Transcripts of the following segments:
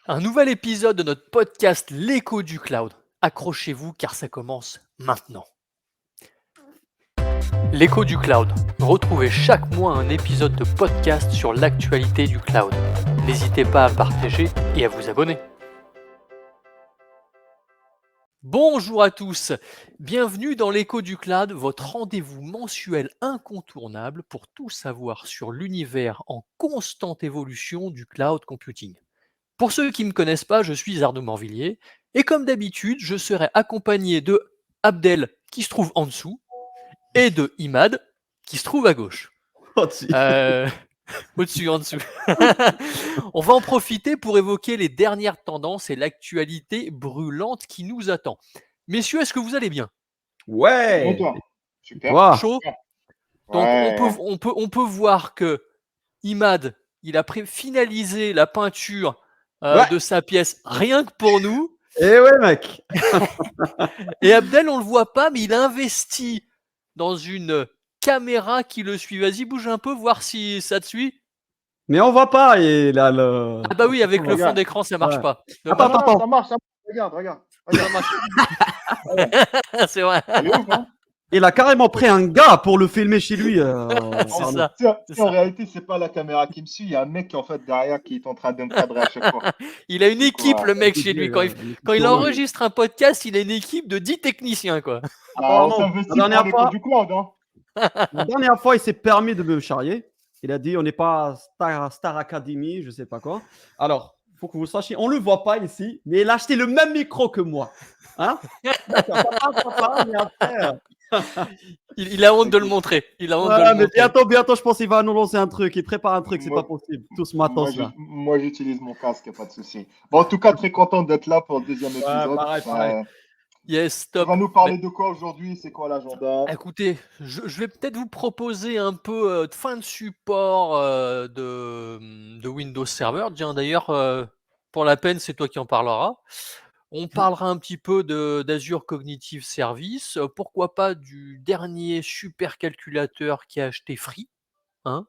Un nouvel épisode de notre podcast L'écho du cloud. Accrochez-vous car ça commence maintenant. L'écho du cloud. Retrouvez chaque mois un épisode de podcast sur l'actualité du cloud. N'hésitez pas à partager et à vous abonner. Bonjour à tous, bienvenue dans l'écho du cloud, votre rendez-vous mensuel incontournable pour tout savoir sur l'univers en constante évolution du cloud computing. Pour ceux qui ne me connaissent pas, je suis Arnaud Morvillier et comme d'habitude, je serai accompagné de Abdel qui se trouve en dessous et de Imad qui se trouve à gauche. Au-dessus. Au-dessus, en dessous. On va en profiter pour évoquer les dernières tendances et l'actualité brûlante qui nous attend. Messieurs, est-ce que vous allez bien? Ouais. Toi. Super. Quoi? Chaud? Super. Donc Ouais. on peut voir que Imad, il a finalisé la peinture Ouais. de sa pièce rien que pour nous. Eh ouais, mec. Et Abdel, on le voit pas, mais il a investi dans une caméra qui le suit. Vas-y, bouge un peu, voir si ça te suit. Mais on voit pas. Et là, le. Ah bah oui, avec le fond Regarde. d'écran, ça marche Ouais. pas. Attends, Dommage. attends. Ça marche. Regarde. Ça marche. C'est vrai. Elle est ouf, hein. Il a carrément pris un gars pour le filmer chez lui. C'est Arnaud. ça. C'est En ça. réalité, c'est pas la caméra qui me suit. Il y a un mec en fait derrière qui est en train de me cadrer à chaque fois. Il a une équipe, Ouais. le mec, chez lui. Quand il enregistre un podcast, il a une équipe de 10 techniciens, quoi. On Apparemment, s'investit la pour dernière l'écho fois, du cloud, hein. la dernière fois, il s'est permis de me charrier. Il a dit on n'est pas Star Academy, je sais pas quoi. Alors, faut que vous sachiez, on le voit pas ici, mais il a acheté le même micro que moi. Hein? Papa, mais après, Il a honte de le montrer. Il a honte de voilà, le mais montrer. bientôt, je pense qu'il va nous lancer un truc. Il prépare un truc, c'est Moi- pas possible. Tout ce matos là. Moi, j'utilise mon casque, pas de souci. Bon, en tout cas, très content d'être là pour le deuxième épisode. pareil. Yes, Tu top. vas nous parler de quoi aujourd'hui? C'est quoi l'agenda? Écoutez, je vais peut-être vous proposer un peu de fin de support de Windows Server. Tiens, d'ailleurs, pour la peine, c'est toi qui en parleras. On parlera un petit peu d'Azure Cognitive Service. Pourquoi pas du dernier supercalculateur qui a acheté Free, hein.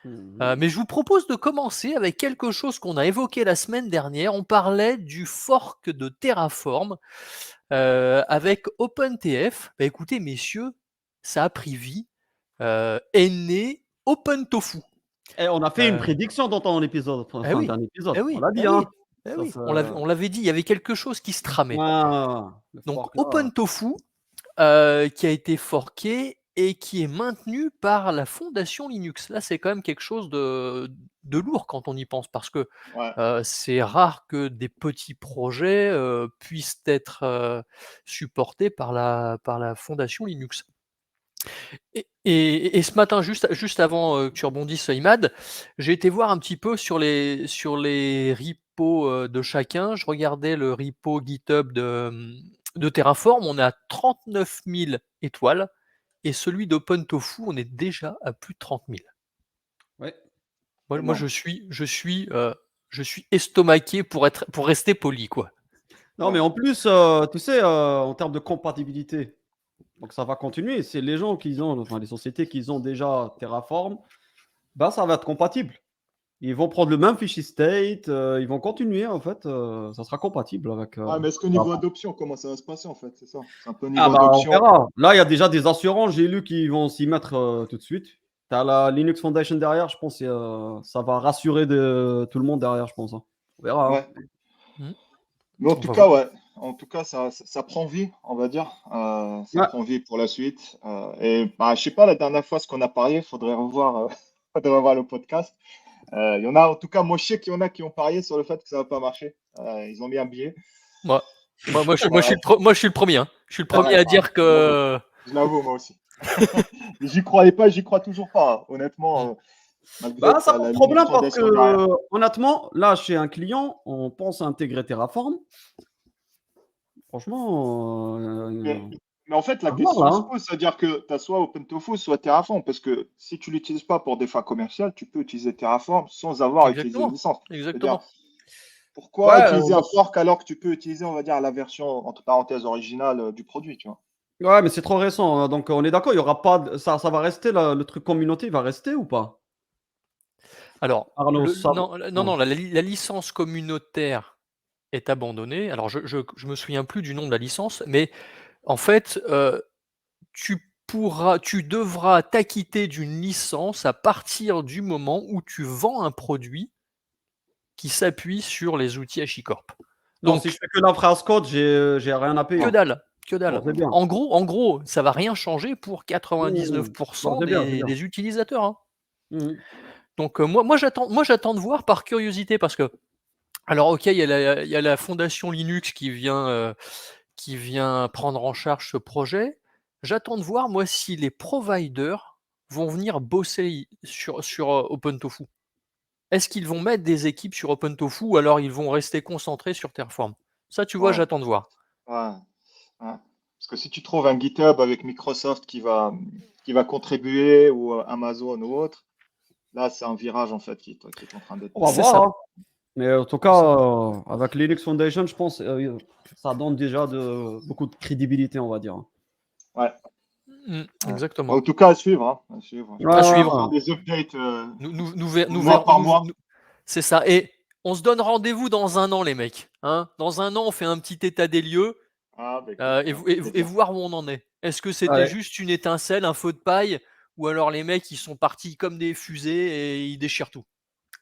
Mais je vous propose de commencer avec quelque chose qu'on a évoqué la semaine dernière. On parlait du fork de Terraform avec OpenTF. Bah, écoutez, messieurs, ça a pris vie. Est né OpenTofu. Et on a fait une Euh, prédiction dans ton épisode, eh oui, dernier épisode. eh oui, On l'a dit, eh hein. oui, eh Ça, oui. c'est- On l'avait dit, il y avait quelque chose qui se tramait. Le Donc fork, là. OpenTofu, qui a été forqué et qui est maintenu par la fondation Linux. Là, c'est quand même quelque chose de lourd quand on y pense, parce que Ouais. c'est rare que des petits projets puissent être supportés par la fondation Linux. Et ce matin, juste avant que tu rebondisses, Imad, j'ai été voir un petit peu sur les repos de chacun. Je regardais le repo GitHub de Terraform, on est à 39 000 étoiles, et celui d'OpenTofu, on est déjà à plus de 30 000. Ouais. Moi, Énorme. je suis estomaqué pour rester poli, quoi. Non, mais en plus, tu sais, en termes de compatibilité, donc ça va continuer. C'est les gens qui ont, enfin les sociétés qui ont déjà Terraform, bah ça va être compatible. Ils vont prendre le même fichier state, ils vont continuer en fait, ça sera compatible avec. Ah, mais est-ce que niveau adoption, comment ça va se passer en fait? C'est ça. C'est un peu niveau Ah bah on adoption. verra. Là, il y a déjà des assurances, j'ai lu qu'ils vont s'y mettre tout de suite. Tu as la Linux Foundation derrière, je pense, ça va rassurer tout le monde derrière, je pense, hein. On verra, hein. Ouais. Hmm. Mais en On tout va cas, voir. ouais. En tout cas, ça prend vie, on va dire. Ça Ouais. prend vie pour la suite. Et bah, je sais pas, la dernière fois, ce qu'on a parié, il faudrait revoir, faudrait revoir le podcast. Il y en a, en tout cas, moi, je sais qu'il y en a qui ont parié sur le fait que ça va pas marcher. Ils ont mis un billet. Moi, je suis le premier, hein. Je suis le premier à dire que. Je l'avoue, moi aussi. J'y croyais pas, j'y crois toujours pas, hein. Honnêtement, malgré Bah, que ça t'as pose la problème Linux parce Foundation derrière. que, honnêtement, là, chez un client, on pense à intégrer Terraform. Franchement, Mais en fait, la à voir, question là, se hein. pose, c'est-à-dire que tu as soit OpenTofu, soit Terraform, parce que si tu l'utilises pas pour des fins commerciales, tu peux utiliser Terraform sans avoir à utiliser une licence. C'est-à-dire, Exactement. pourquoi Ouais, utiliser un fork alors que tu peux utiliser, on va dire, la version, entre parenthèses, originale du produit, tu vois? ouais, mais c'est trop récent, hein. Donc, on est d'accord, il y aura pas, ça va rester, le truc communauté va rester ou pas? Alors, Arnaud non, la licence communautaire est abandonnée. Alors, je me souviens plus du nom de la licence, mais en fait, tu devras t'acquitter d'une licence à partir du moment où tu vends un produit qui s'appuie sur les outils HashiCorp. Non, Donc, si je fais que la phrase code, j'ai rien à payer. que dalle, que dalle. Bon, c'est bien. En gros, ça va rien changer pour Bon, 99% c'est bien, c'est bien. des utilisateurs, hein. Mhm. Donc, moi j'attends de voir par curiosité parce que alors OK, il y a la fondation Linux qui vient prendre en charge ce projet. J'attends de voir moi si les providers vont venir bosser sur OpenTofu. Est-ce qu'ils vont mettre des équipes sur OpenTofu ou alors ils vont rester concentrés sur Terraform? Ça, tu vois, Ouais, j'attends de voir. ouais, ouais. Parce que si tu trouves un GitHub avec Microsoft qui va contribuer ou Amazon ou autre, là, c'est un virage en fait qui est en train d'être On va pris. C'est voir, ça. hein. Mais en tout C'est cas, ça. avec Linux Foundation, je pense ça donne déjà beaucoup de crédibilité, on va dire. Ouais, Mmh, ouais. exactement. En tout cas, à suivre, hein, à suivre. Je Ouais, À pense qu'on va suivre. faire ouais. des updates Nous mois verrons par mois. c'est ça et on se donne rendez-vous dans 1 an les mecs, hein. Dans 1 an, on fait un petit état des lieux, Ah, bah écoute, avec et plaisir. voir où on en est. Est-ce que c'était Allez, juste une étincelle, un feu de paille ou alors les mecs, ils sont partis comme des fusées et ils déchirent tout?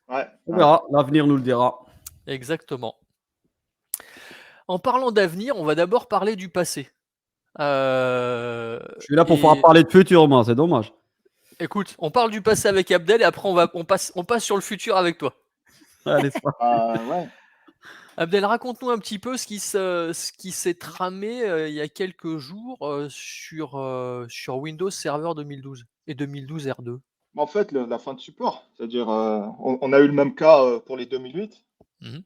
Ouais, on ouais. verra. L'avenir nous le dira. Exactement. En parlant d'avenir, on va d'abord parler du passé. Je suis là pour pouvoir Et parler de futur, moi, c'est dommage. écoute, on parle du passé avec Abdel et après on passe sur le futur avec toi. Allez, c'est parti. Ouais. Abdel, raconte-nous un petit peu ce qui s'est tramé il y a quelques jours sur Windows Server 2012 et 2012 R2. Mais en fait, la fin de support, c'est-à-dire, on a eu le même cas pour les 2008. Mhm.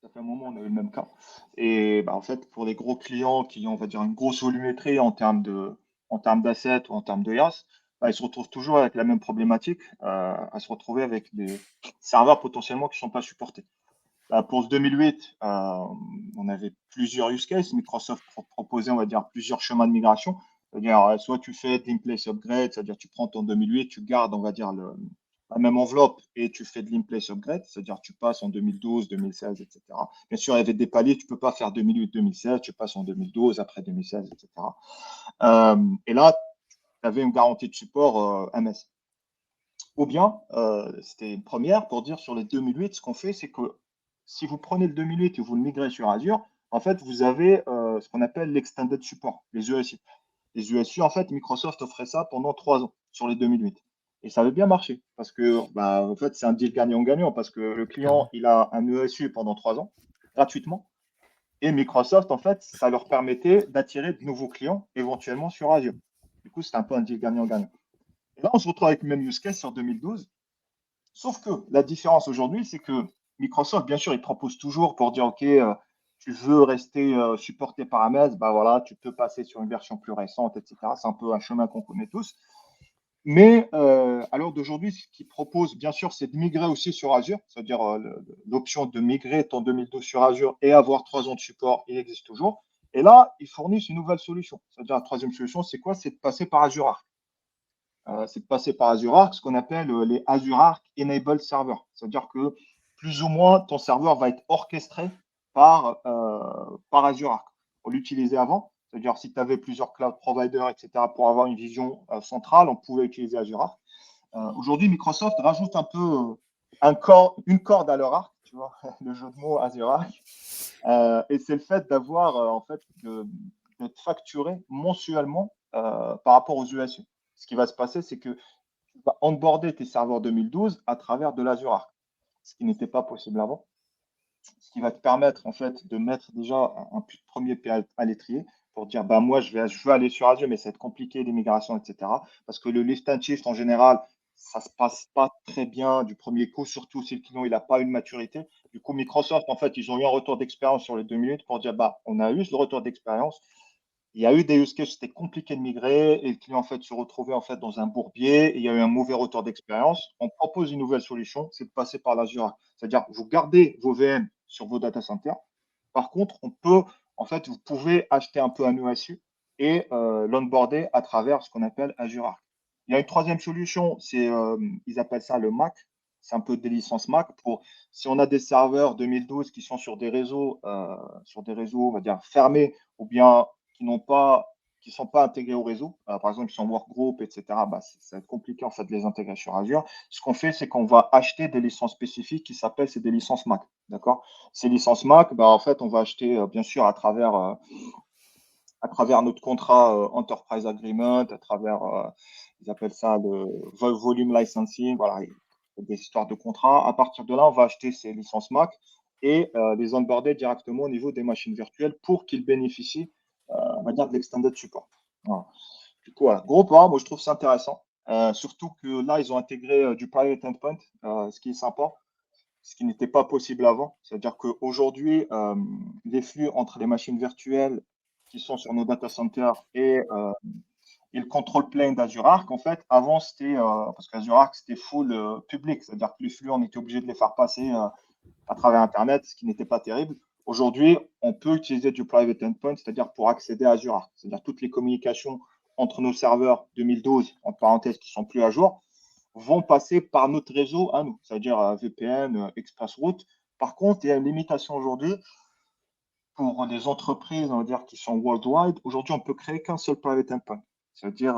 Ça fait un moment, on a eu le même cas. Et bah, en fait, pour les gros clients qui ont, on va dire, une grosse volumétrie en termes d'assets ou en termes de IaaS, bah, ils se retrouvent toujours avec la même problématique, à se retrouver avec des serveurs potentiellement qui ne sont pas supportés. Bah, pour ce 2008, on avait plusieurs use cases. Microsoft proposait, on va dire, plusieurs chemins de migration. C'est-à-dire, soit tu fais de l'in-place upgrade, c'est-à-dire tu prends ton 2008, tu gardes, on va dire, la même enveloppe et tu fais de l'in-place upgrade, c'est-à-dire tu passes en 2012, 2016, etc. Bien sûr, il y avait des paliers, tu ne peux pas faire 2008, 2016, tu passes en 2012, après 2016, etc. Et là, tu avais une garantie de support MS. Ou bien, c'était une première pour dire sur les 2008, ce qu'on fait, c'est que si vous prenez le 2008 et vous le migrez sur Azure, en fait, vous avez ce qu'on appelle l'extended support, les ESU. Les ESU, en fait, Microsoft offrait ça pendant 3 ans sur les 2008. Et ça avait bien marché parce que, bah, en fait, c'est un deal gagnant-gagnant parce que le client, Clairement. il a un ESU pendant 3 ans, gratuitement. Et Microsoft, en fait, ça leur permettait d'attirer de nouveaux clients éventuellement sur Azure. Du coup, c'est un peu un deal gagnant-gagnant. Et là, on se retrouve avec le même use case sur 2012. Sauf que la différence aujourd'hui, c'est que Microsoft, bien sûr, il propose toujours pour dire, OK, tu veux rester supporté par AMS, bah voilà, tu peux passer sur une version plus récente, etc. C'est un peu un chemin qu'on connaît tous. Mais à l'heure d'aujourd'hui, ce qu'ils proposent, bien sûr, c'est de migrer aussi sur Azure, c'est-à-dire l'option de migrer ton 2012 sur Azure et avoir 3 ans de support, il existe toujours. Et là, ils fournissent une nouvelle solution. C'est-à-dire la troisième solution, c'est quoi? C'est de passer par Azure Arc. C'est de passer par Azure Arc, ce qu'on appelle les Azure Arc Enabled Servers. C'est-à-dire que plus ou moins, ton serveur va être orchestré par Azure Arc. On l'utilisait avant, c'est-à-dire si tu avais plusieurs cloud providers, etc., pour avoir une vision centrale, on pouvait utiliser Azure Arc. Aujourd'hui, Microsoft rajoute un peu une corde à leur arc, tu vois, le jeu de mots Azure Arc. Et c'est le fait d'avoir, en fait, d'être facturé mensuellement par rapport aux USU. Ce qui va se passer, c'est que tu vas onboarder tes serveurs 2012 à travers de l'Azure Arc, ce qui n'était pas possible avant. Ce qui va te permettre en fait de mettre déjà un premier pied à l'étrier pour dire bah moi je veux aller sur Azure, mais ça va être compliqué les migrations, etc. Parce que le lift and shift en général, ça se passe pas très bien du premier coup, surtout si le client il n'a pas une maturité. Du coup, Microsoft, en fait, ils ont eu un retour d'expérience sur les 2 minutes pour dire bah on a eu le retour d'expérience. Il y a eu des use cases, c'était compliqué de migrer et le client en fait se retrouvait en fait dans un bourbier et il y a eu un mauvais retour d'expérience. On propose une nouvelle solution, c'est de passer par l'Azure. C'est-à-dire vous gardez vos VM sur vos data centers. Par contre, en fait, vous pouvez acheter un peu un ESU et l'onboarder à travers ce qu'on appelle Azure Arc. Il y a une troisième solution, ils appellent ça le MAC. c'est un peu des licences Mac pour si on a des serveurs 2012 qui sont sur des réseaux, on va dire fermés ou bien qui n'ont pas qui sont pas intégrés au réseau, par exemple, qui sont workgroup, etc., bah, ça va être compliqué en fait de les intégrer sur Azure. Ce qu'on fait, c'est qu'on va acheter des licences spécifiques qui s'appellent c'est des licences Mac. D'accord? Ces licences Mac, bah, en fait, on va acheter bien sûr à travers notre contrat Enterprise Agreement, à travers, ils appellent ça le volume licensing, voilà, des histoires de contrat. À partir de là, on va acheter ces licences Mac et les onboarder directement au niveau des machines virtuelles pour qu'ils bénéficient, on va dire, de l'extended support. Voilà. Du coup, voilà. Gros pas, moi je trouve ça intéressant. Surtout que là, ils ont intégré du private endpoint, ce qui est sympa, ce qui n'était pas possible avant. C'est-à-dire qu'aujourd'hui, les flux entre les machines virtuelles qui sont sur nos data centers et le control plane d'Azure Arc, en fait, avant, c'était, parce qu'Azure Arc, c'était full public, c'est-à-dire que les flux, on était obligé de les faire passer à travers Internet, ce qui n'était pas terrible. Aujourd'hui, on peut utiliser du private endpoint, c'est-à-dire pour accéder à Azure Arc, c'est-à-dire toutes les communications entre nos serveurs 2012, en parenthèse, qui sont plus à jour, vont passer par notre réseau à nous, c'est-à-dire VPN, ExpressRoute. Par contre, il y a une limitation aujourd'hui pour les entreprises, on va dire, qui sont worldwide. Aujourd'hui, on peut créer qu'un seul private endpoint, c'est-à-dire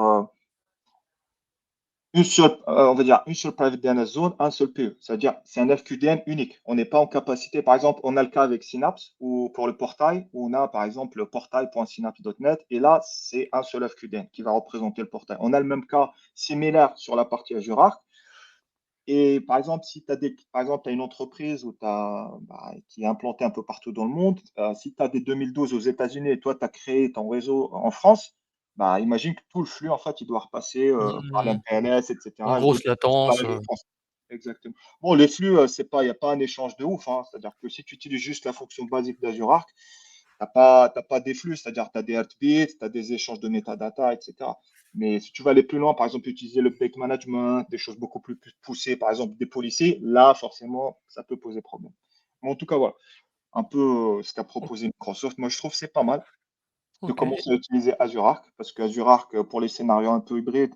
on va dire une seule private DNS zone, un seul PE. C'est-à-dire, c'est un FQDN unique. On n'est pas en capacité, par exemple, on a le cas avec Synapse ou pour le portail, où on a, par exemple, le portail.synapse.net, et là, c'est un seul FQDN qui va représenter le portail. On a le même cas similaire sur la partie Azure Arc. Et par exemple, si tu as une entreprise qui est implantée un peu partout dans le monde, si tu as des 2012 aux États-Unis et toi, tu as créé ton réseau en France, bah, imagine que tout le flux, en fait, il doit repasser par l'MPLS, En etc. au grosse début par latence. la France. Exactement. Bon, les flux, il n'y a pas un échange de ouf, hein. C'est-à-dire que si tu utilises juste la fonction basique d'Azure Arc, t'as pas des flux, c'est-à-dire tu as des heartbeats, tu as des échanges de metadata, etc. Mais si tu vas aller plus loin, par exemple, utiliser le peak management, des choses beaucoup plus poussées, par exemple des policiers, là, forcément, ça peut poser problème. Mais en tout cas, voilà, un peu ce qu'a proposé Microsoft. Moi, je trouve que c'est pas mal de Ok. commencer à utiliser Azure Arc, parce que Azure Arc, pour les scénarios un peu hybrides,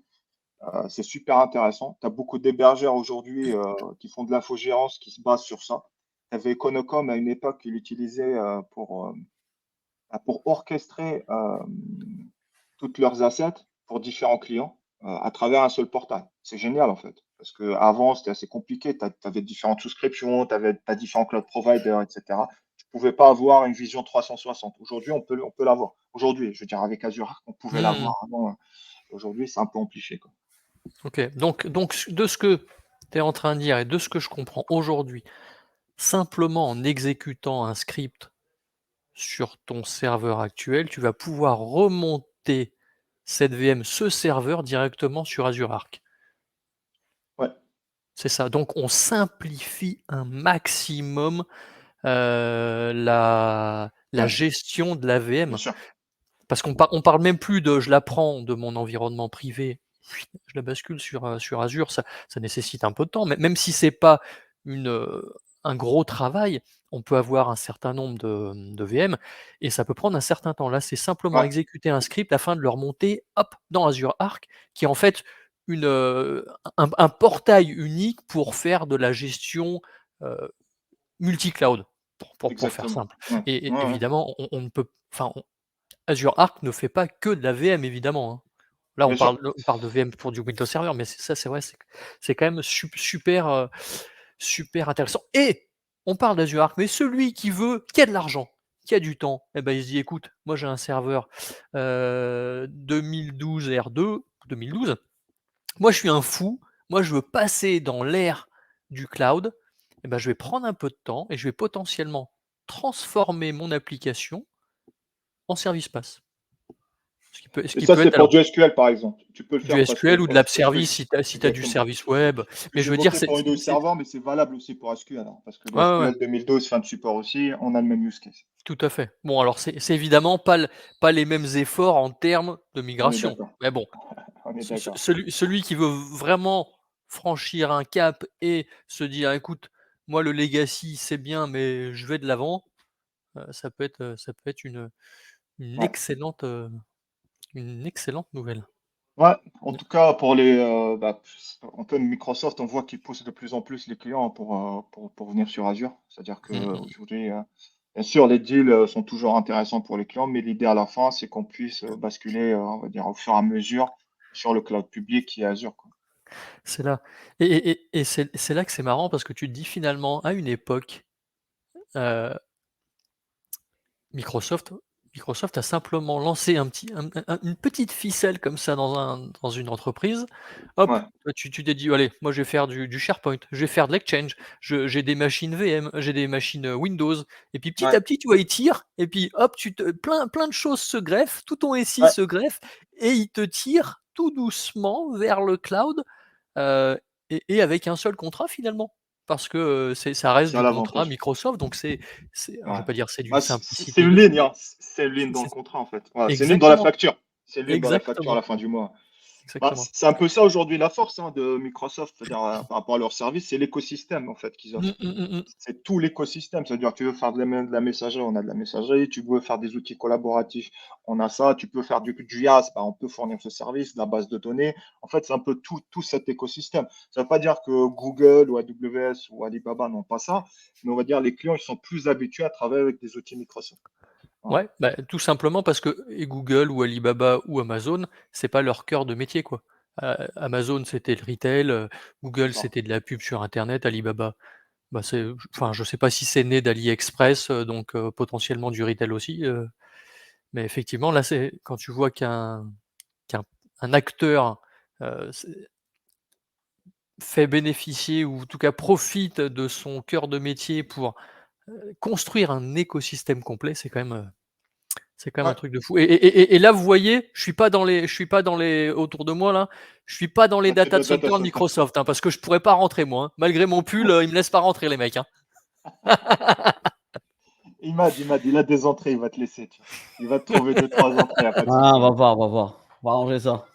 c'est super intéressant. Tu as beaucoup d'hébergeurs aujourd'hui qui font de l'infogérance, qui se basent sur ça. Tu avais Econocom à une époque qui l'utilisait pour orchestrer toutes leurs assets pour différents clients à travers un seul portail. C'est génial en fait. Parce qu'avant, c'était assez compliqué. Tu avais différentes souscriptions, tu avais différents cloud providers, etc. Tu ne pouvais pas avoir une vision 360. Aujourd'hui, on peut l'avoir. Aujourd'hui, je veux dire, avec Azure, on pouvait l'avoir avant. Aujourd'hui, c'est un peu amplifié, quoi. Ok. Donc, de ce que tu es en train de dire et de ce que je comprends aujourd'hui, simplement en exécutant un script sur ton serveur actuel, tu vas pouvoir remonter cette VM, ce serveur directement sur Azure Arc. Ouais, C'est ça. Donc on simplifie un maximum la ouais, gestion de la bien VM. sûr. Parce on parle même plus de je la prends de mon environnement privé, je la bascule sur Azure, ça nécessite un peu de temps. Même si c'est pas un gros travail, on peut avoir un certain nombre de VM et ça peut prendre un certain temps. Là, c'est simplement Ouais, exécuter un script afin de le remonter, hop, dans Azure Arc, qui est en fait un portail unique pour faire de la gestion, heu, multi-cloud, pour faire exactement. simple. Ouais, Et ouais, ouais, évidemment, on ne peut enfin, Azure Arc ne fait pas que de la VM évidemment, hein. Là, bien sûr. on parle de VM pour du Windows Server, mais c'est vrai, c'est quand même super, super intéressant et on parle d'Azure Arc, mais celui qui a de l'argent, qui a du temps, et ben, il se dit: «Écoute, moi j'ai un serveur, 2012 R2, 2012, moi je suis un fou, moi je veux passer dans l'ère du cloud, et ben, je vais prendre un peu de temps et je vais potentiellement transformer mon application en service PaaS». Ce Et qui ça, peut c'est être pour alors du SQL, par exemple. Tu peux le du faire SQL ou de l'app parce que service si tu as du exactement. service web, Parce que mais je j'ai veux dire bossé pour Windows c'est Server, mais c'est valable aussi pour SQL, hein, parce que le ouais, ouais, ouais, SQL 2012, fin de support aussi, on a le même use case. tout à fait. Bon alors c'est évidemment pas les mêmes efforts en termes de On est migration, d'accord. mais bon, On est d'accord. celui qui veut vraiment franchir un cap et se dire: «Écoute, moi le legacy c'est bien, mais je vais de l'avant», ça peut être une Ouais. excellente, une excellente nouvelle. Ouais, en tout cas, pour un peu Microsoft, on voit qu'ils poussent de plus en plus les clients pour venir sur Azure. C'est-à-dire Mm. qu'aujourd'hui, bien sûr, les deals sont toujours intéressants pour les clients, mais l'idée à la fin, c'est qu'on puisse basculer, on va dire, au fur et à mesure sur le cloud public qui est Azure, quoi. C'est là. Et c'est là que c'est marrant parce que tu te dis finalement, à une époque, euh, Microsoft, Microsoft a simplement lancé une petite ficelle comme ça dans une entreprise. Hop, Ouais, tu t'es dit, allez, moi je vais faire du SharePoint, je vais faire de l'Exchange, j'ai des machines VM, j'ai des machines Windows. Et puis petit ouais, à petit, tu vois, ils tirent, et puis hop, plein de choses se greffent, tout ton SI ouais, se greffe, et ils te tirent tout doucement vers le cloud, euh, et avec un seul contrat finalement. Parce que ça reste c'est à du contrat l'avantage. Microsoft, donc alors je Ouais. vais pas dire c'est d'une Bah, c'est simplicité une de fou, ligne, mais hein. C'est une ligne dans le c'est contrat, en fait. Voilà, c'est une ligne dans la exactement, facture. C'est une ligne dans la facture à exactement, la fin du mois. Bah, exactement. c'est un peu ça aujourd'hui la force de Microsoft, c'est-à-dire par rapport à leur service, c'est l'écosystème en fait qu'ils Mmh, offrent. mmh, mmh, mmh. C'est tout l'écosystème, c'est-à-dire tu veux faire de la messagerie, on a de la messagerie, tu veux faire des outils collaboratifs, on a ça, tu peux faire du IaaS, bah, on peut fournir ce service, de la base de données. En fait, c'est un peu tout cet écosystème. Ça ne veut pas dire que Google ou AWS ou Alibaba n'ont pas ça, mais on va dire les clients ils sont plus habitués à travailler avec des outils Microsoft. Voilà. Ouais, bah, tout simplement parce que et Google ou Alibaba ou Amazon, c'est pas leur cœur de métier, quoi. Amazon, c'était le retail, C'est Google, ça. c'était de la pub sur internet, Alibaba, bah, enfin, je sais pas si c'est né d'AliExpress, donc potentiellement du retail aussi, mais effectivement, là, c'est quand tu vois qu'un un acteur, c'est fait bénéficier ou en tout cas profite de son cœur de métier pour, construire un écosystème complet, c'est quand même un Ouais. truc de fou. Et là, vous voyez, je suis pas dans les autour de moi là, je suis pas dans les Là, c'est data de data centers de center. Microsoft, hein, parce que je pourrais pas rentrer moi, hein. Malgré mon pull, ils me laissent pas rentrer les mecs, hein. Il a des entrées, il va te laisser. Tu vois. Il va te trouver deux, trois entrées, y a pas de Ah, souci. on va voir, on va voir. On va arranger ça.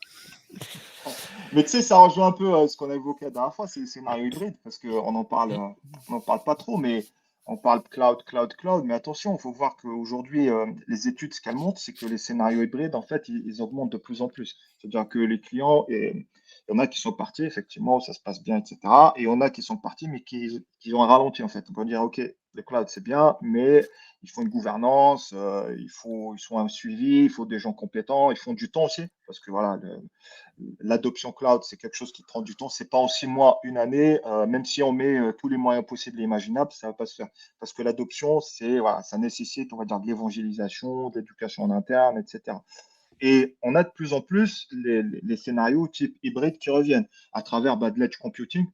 Mais tu sais, ça rejoint un peu ce qu'on a évoqué la dernière fois, c'est le scénario hybride, parce Mmh. on en parle pas trop, mais on parle cloud, cloud, cloud. Mais attention, il faut voir qu'aujourd'hui, les études, ce qu'elles montrent, c'est que les scénarios hybrides, en fait, ils augmentent de plus en plus. C'est-à-dire que les clients, et il y en a qui sont partis, effectivement, où ça se passe bien, etc. Et il y en a qui sont partis, mais qui ont ralenti, en fait. On peut dire, OK, le cloud, c'est bien, mais il faut une gouvernance, il faut un suivi, il faut des gens compétents, il faut du temps aussi, parce que voilà, l'adoption cloud, c'est quelque chose qui prend du temps. C'est pas en 6 mois, une année, même si on met tous les moyens possibles et imaginables, ça va pas se faire. Parce que l'adoption, voilà, ça nécessite, on va dire, de l'évangélisation, de l'éducation en interne, etc. Et on a de plus en plus les scénarios type hybride qui reviennent à travers de l'edge computing.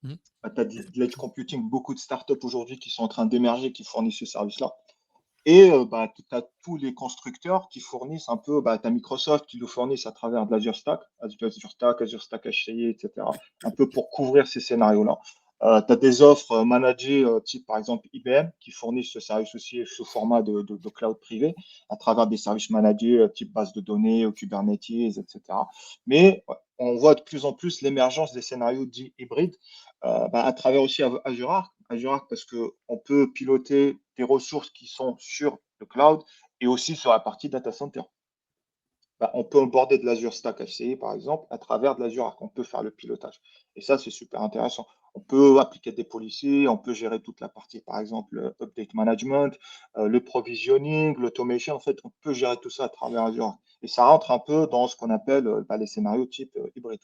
Mmh. Tu as de l'edge computing, beaucoup de startups aujourd'hui qui sont en train d'émerger, qui fournissent ce service-là. Et tu as tous les constructeurs qui fournissent un peu, tu as Microsoft qui le fournissent à travers de l'Azure Stack, Azure Stack HCI, etc., un peu pour couvrir ces scénarios-là. Tu as des offres managées type par exemple IBM qui fournissent ce service aussi sous format de cloud privé à travers des services managés type base de données, Kubernetes, etc. Mais ouais, on voit de plus en plus l'émergence des scénarios dits hybrides à travers aussi Azure Arc. Azure Arc parce qu'on peut piloter des ressources qui sont sur le cloud et aussi sur la partie data center. On peut aborder de l'Azure Stack HCI, par exemple, à travers de l'Azure Arc. On peut faire le pilotage. Et ça, c'est super intéressant. On peut appliquer des policiers, on peut gérer toute la partie, par exemple, update management, le provisioning, l'automation. En fait, on peut gérer tout ça à travers Azure Arc. Et ça rentre un peu dans ce qu'on appelle les scénarios type hybride.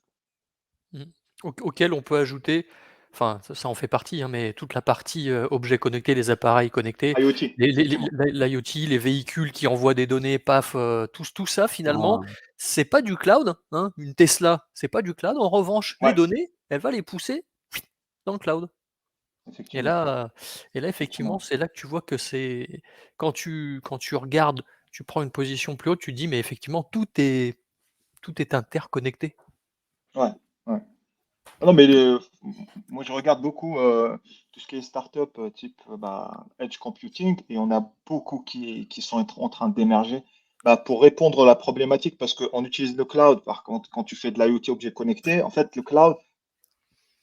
Mmh. Auquel on peut ajouter, enfin ça en fait partie, hein, mais toute la partie, objets connectés, les appareils connectés, IoT, les effectivement. l'IoT, les véhicules qui envoient des données, paf, tout ça finalement, Ah, c'est pas du cloud, hein. Une Tesla, c'est pas du cloud. En revanche, les Ouais, données, elle va les pousser dans le cloud. Et effectivement. là et là effectivement, Effectivement. c'est là que tu vois que c'est quand tu regardes, tu prends une position plus haute, tu dis: «Mais effectivement tout est interconnecté». Ouais, ouais. Ah non, mais moi, je regarde beaucoup tout ce qui est startup type edge computing et on a beaucoup qui sont en train d'émerger pour répondre à la problématique parce qu'on utilise le cloud. Par contre, quand tu fais de l'IoT objet connecté, en fait, le cloud,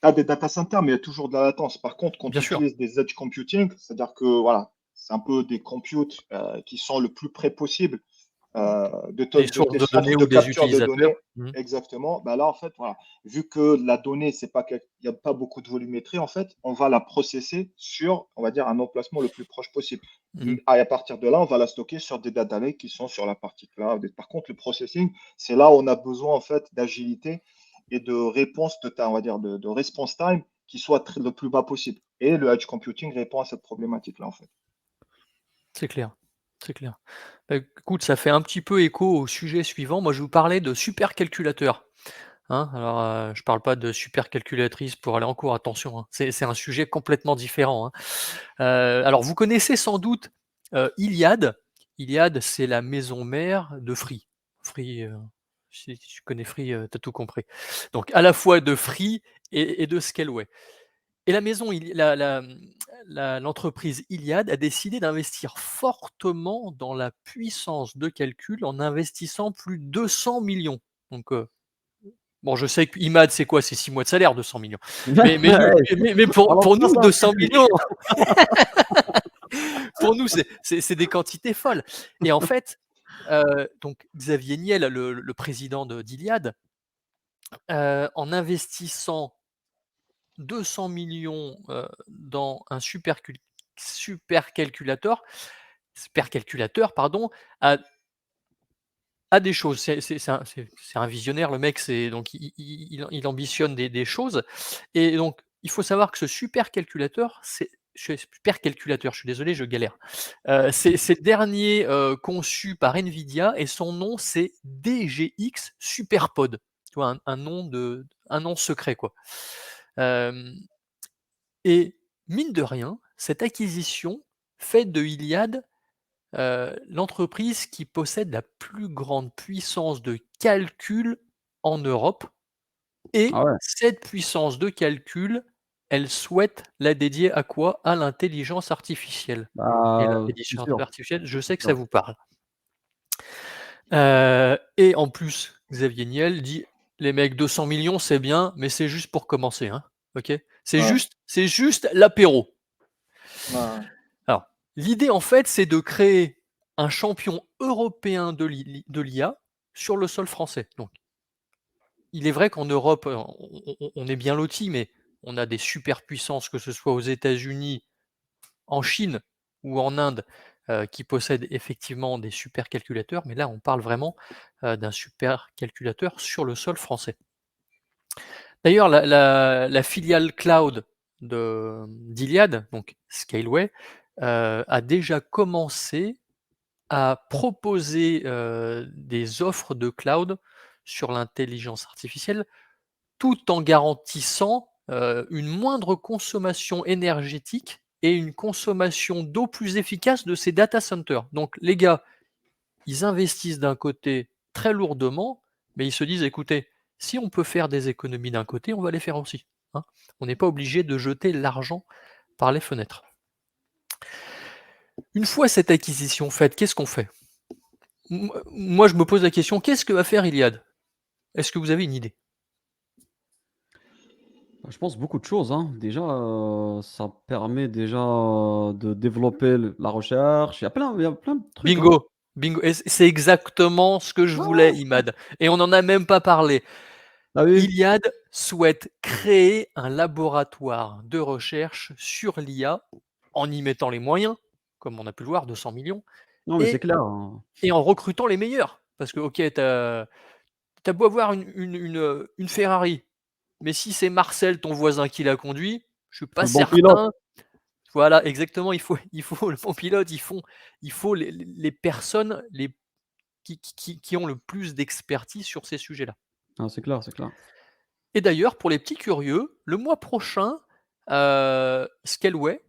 tu as des data centers, mais il y a toujours de la latence. Par contre, quand Bien tu sûr. utilises des edge computing, c'est-à-dire que voilà, c'est un peu des computes qui sont le plus près possible Des sources des de centres données de ou des capture de utilisateurs. données. Exactement. Ben là, en fait, voilà, vu que la donnée, il n'y a pas beaucoup de volumétrie, en fait, on va la processer sur, on va dire, un emplacement le plus proche possible. Mhm. Et à partir de là, on va la stocker sur des data lakes qui sont sur la partie cloud. Et par contre, le processing, c'est là où on a besoin, en fait, d'agilité et de réponse de on va dire, de response time qui soit le plus bas possible. Et le edge computing répond à cette problématique-là, en fait. C'est clair, c'est clair. Bah, écoute, ça fait un petit peu écho au sujet suivant. Moi, je vous parlais de supercalculateurs. Hein, alors, je parle pas de supercalculatrice pour aller en cours, attention, hein. C'est un sujet complètement différent, hein. Alors vous connaissez sans doute, Iliad. Iliad, c'est la maison mère de Free. Free, si tu connais Free, tu as tout compris. Donc à la fois de Free et de Scaleway. Et la maison Ili l'entreprise Iliad a décidé d'investir fortement dans la puissance de calcul en investissant plus de 200 millions. Donc, bon, je sais qu'IMAD, c'est quoi? C'est 6 mois de salaire, 200 millions. Mais nous, Ouais, mais balance pour pas nous, ça. 200 millions, pour nous, c'est des quantités folles. Et en fait, donc Xavier Niel, le président d'Iliad, en investissant 200 millions dans un supercalculateur, pardon, a des choses. C'est un visionnaire, le mec, donc il ambitionne des choses. Et donc, il faut savoir que ce supercalculateur, supercalculateur, je suis désolé, je galère. C'est le dernier conçu par Nvidia et son nom, c'est DGX Superpod. Tu vois, un nom secret, quoi. Et mine de rien, cette acquisition fait de Iliad l'entreprise qui possède la plus grande puissance de calcul en Europe. Et Ah ouais, cette puissance de calcul, elle souhaite la dédier à quoi? À l'intelligence artificielle. Et c'est l'intelligence sûr, artificielle, je sais c'est que ça sûr. vous parle. Et en plus, Xavier Niel dit: «Les mecs, 200 millions, c'est bien, mais c'est juste pour commencer, hein, OK? Ouais. C'est juste l'apéro». Ouais. Alors, l'idée, en fait, c'est de créer un champion européen de l'IA sur le sol français. Donc, il est vrai qu'en Europe, on est bien lotis, mais on a des superpuissances, que ce soit aux États-Unis, en Chine ou en Inde, qui possèdent effectivement des supercalculateurs. Mais là, on parle vraiment d'un supercalculateur sur le sol français. D'ailleurs, la filiale cloud d'Iliad, donc Scaleway, a déjà commencé à proposer des offres de cloud sur l'intelligence artificielle, tout en garantissant une moindre consommation énergétique et une consommation d'eau plus efficace de ces data centers. Donc les gars, ils investissent d'un côté très lourdement, mais ils se disent, écoutez, si on peut faire des économies d'un côté, on va les faire aussi, hein. On n'est pas obligé de jeter l'argent par les fenêtres. Une fois cette acquisition faite, qu'est-ce qu'on fait? Moi, je me pose la question, qu'est-ce que va faire Iliad? Est-ce que vous avez une idée? Bah, je pense beaucoup de choses, hein. Déjà, ça permet déjà, de développer la recherche. Il y a plein de trucs, hein. Bingo, bingo, et c'est exactement ce que je Ouais, voulais, ouais. Imad, et on n'en a même pas parlé. Ah oui? Iliad souhaite créer un laboratoire de recherche sur l'IA en y mettant les moyens, comme on a pu le voir, 200 millions, Non, mais c'est et, clair, hein. et en recrutant les meilleurs. Parce que, ok, t'as beau avoir une Ferrari, mais si c'est Marcel, ton voisin, qui la conduit, je suis pas Le bon pilote. certain. Voilà, exactement, il faut le bon pilote, il faut les personnes qui ont le plus d'expertise sur ces sujets-là. Ah, c'est clair, c'est clair. Et d'ailleurs, pour les petits curieux, le mois prochain, Scaleway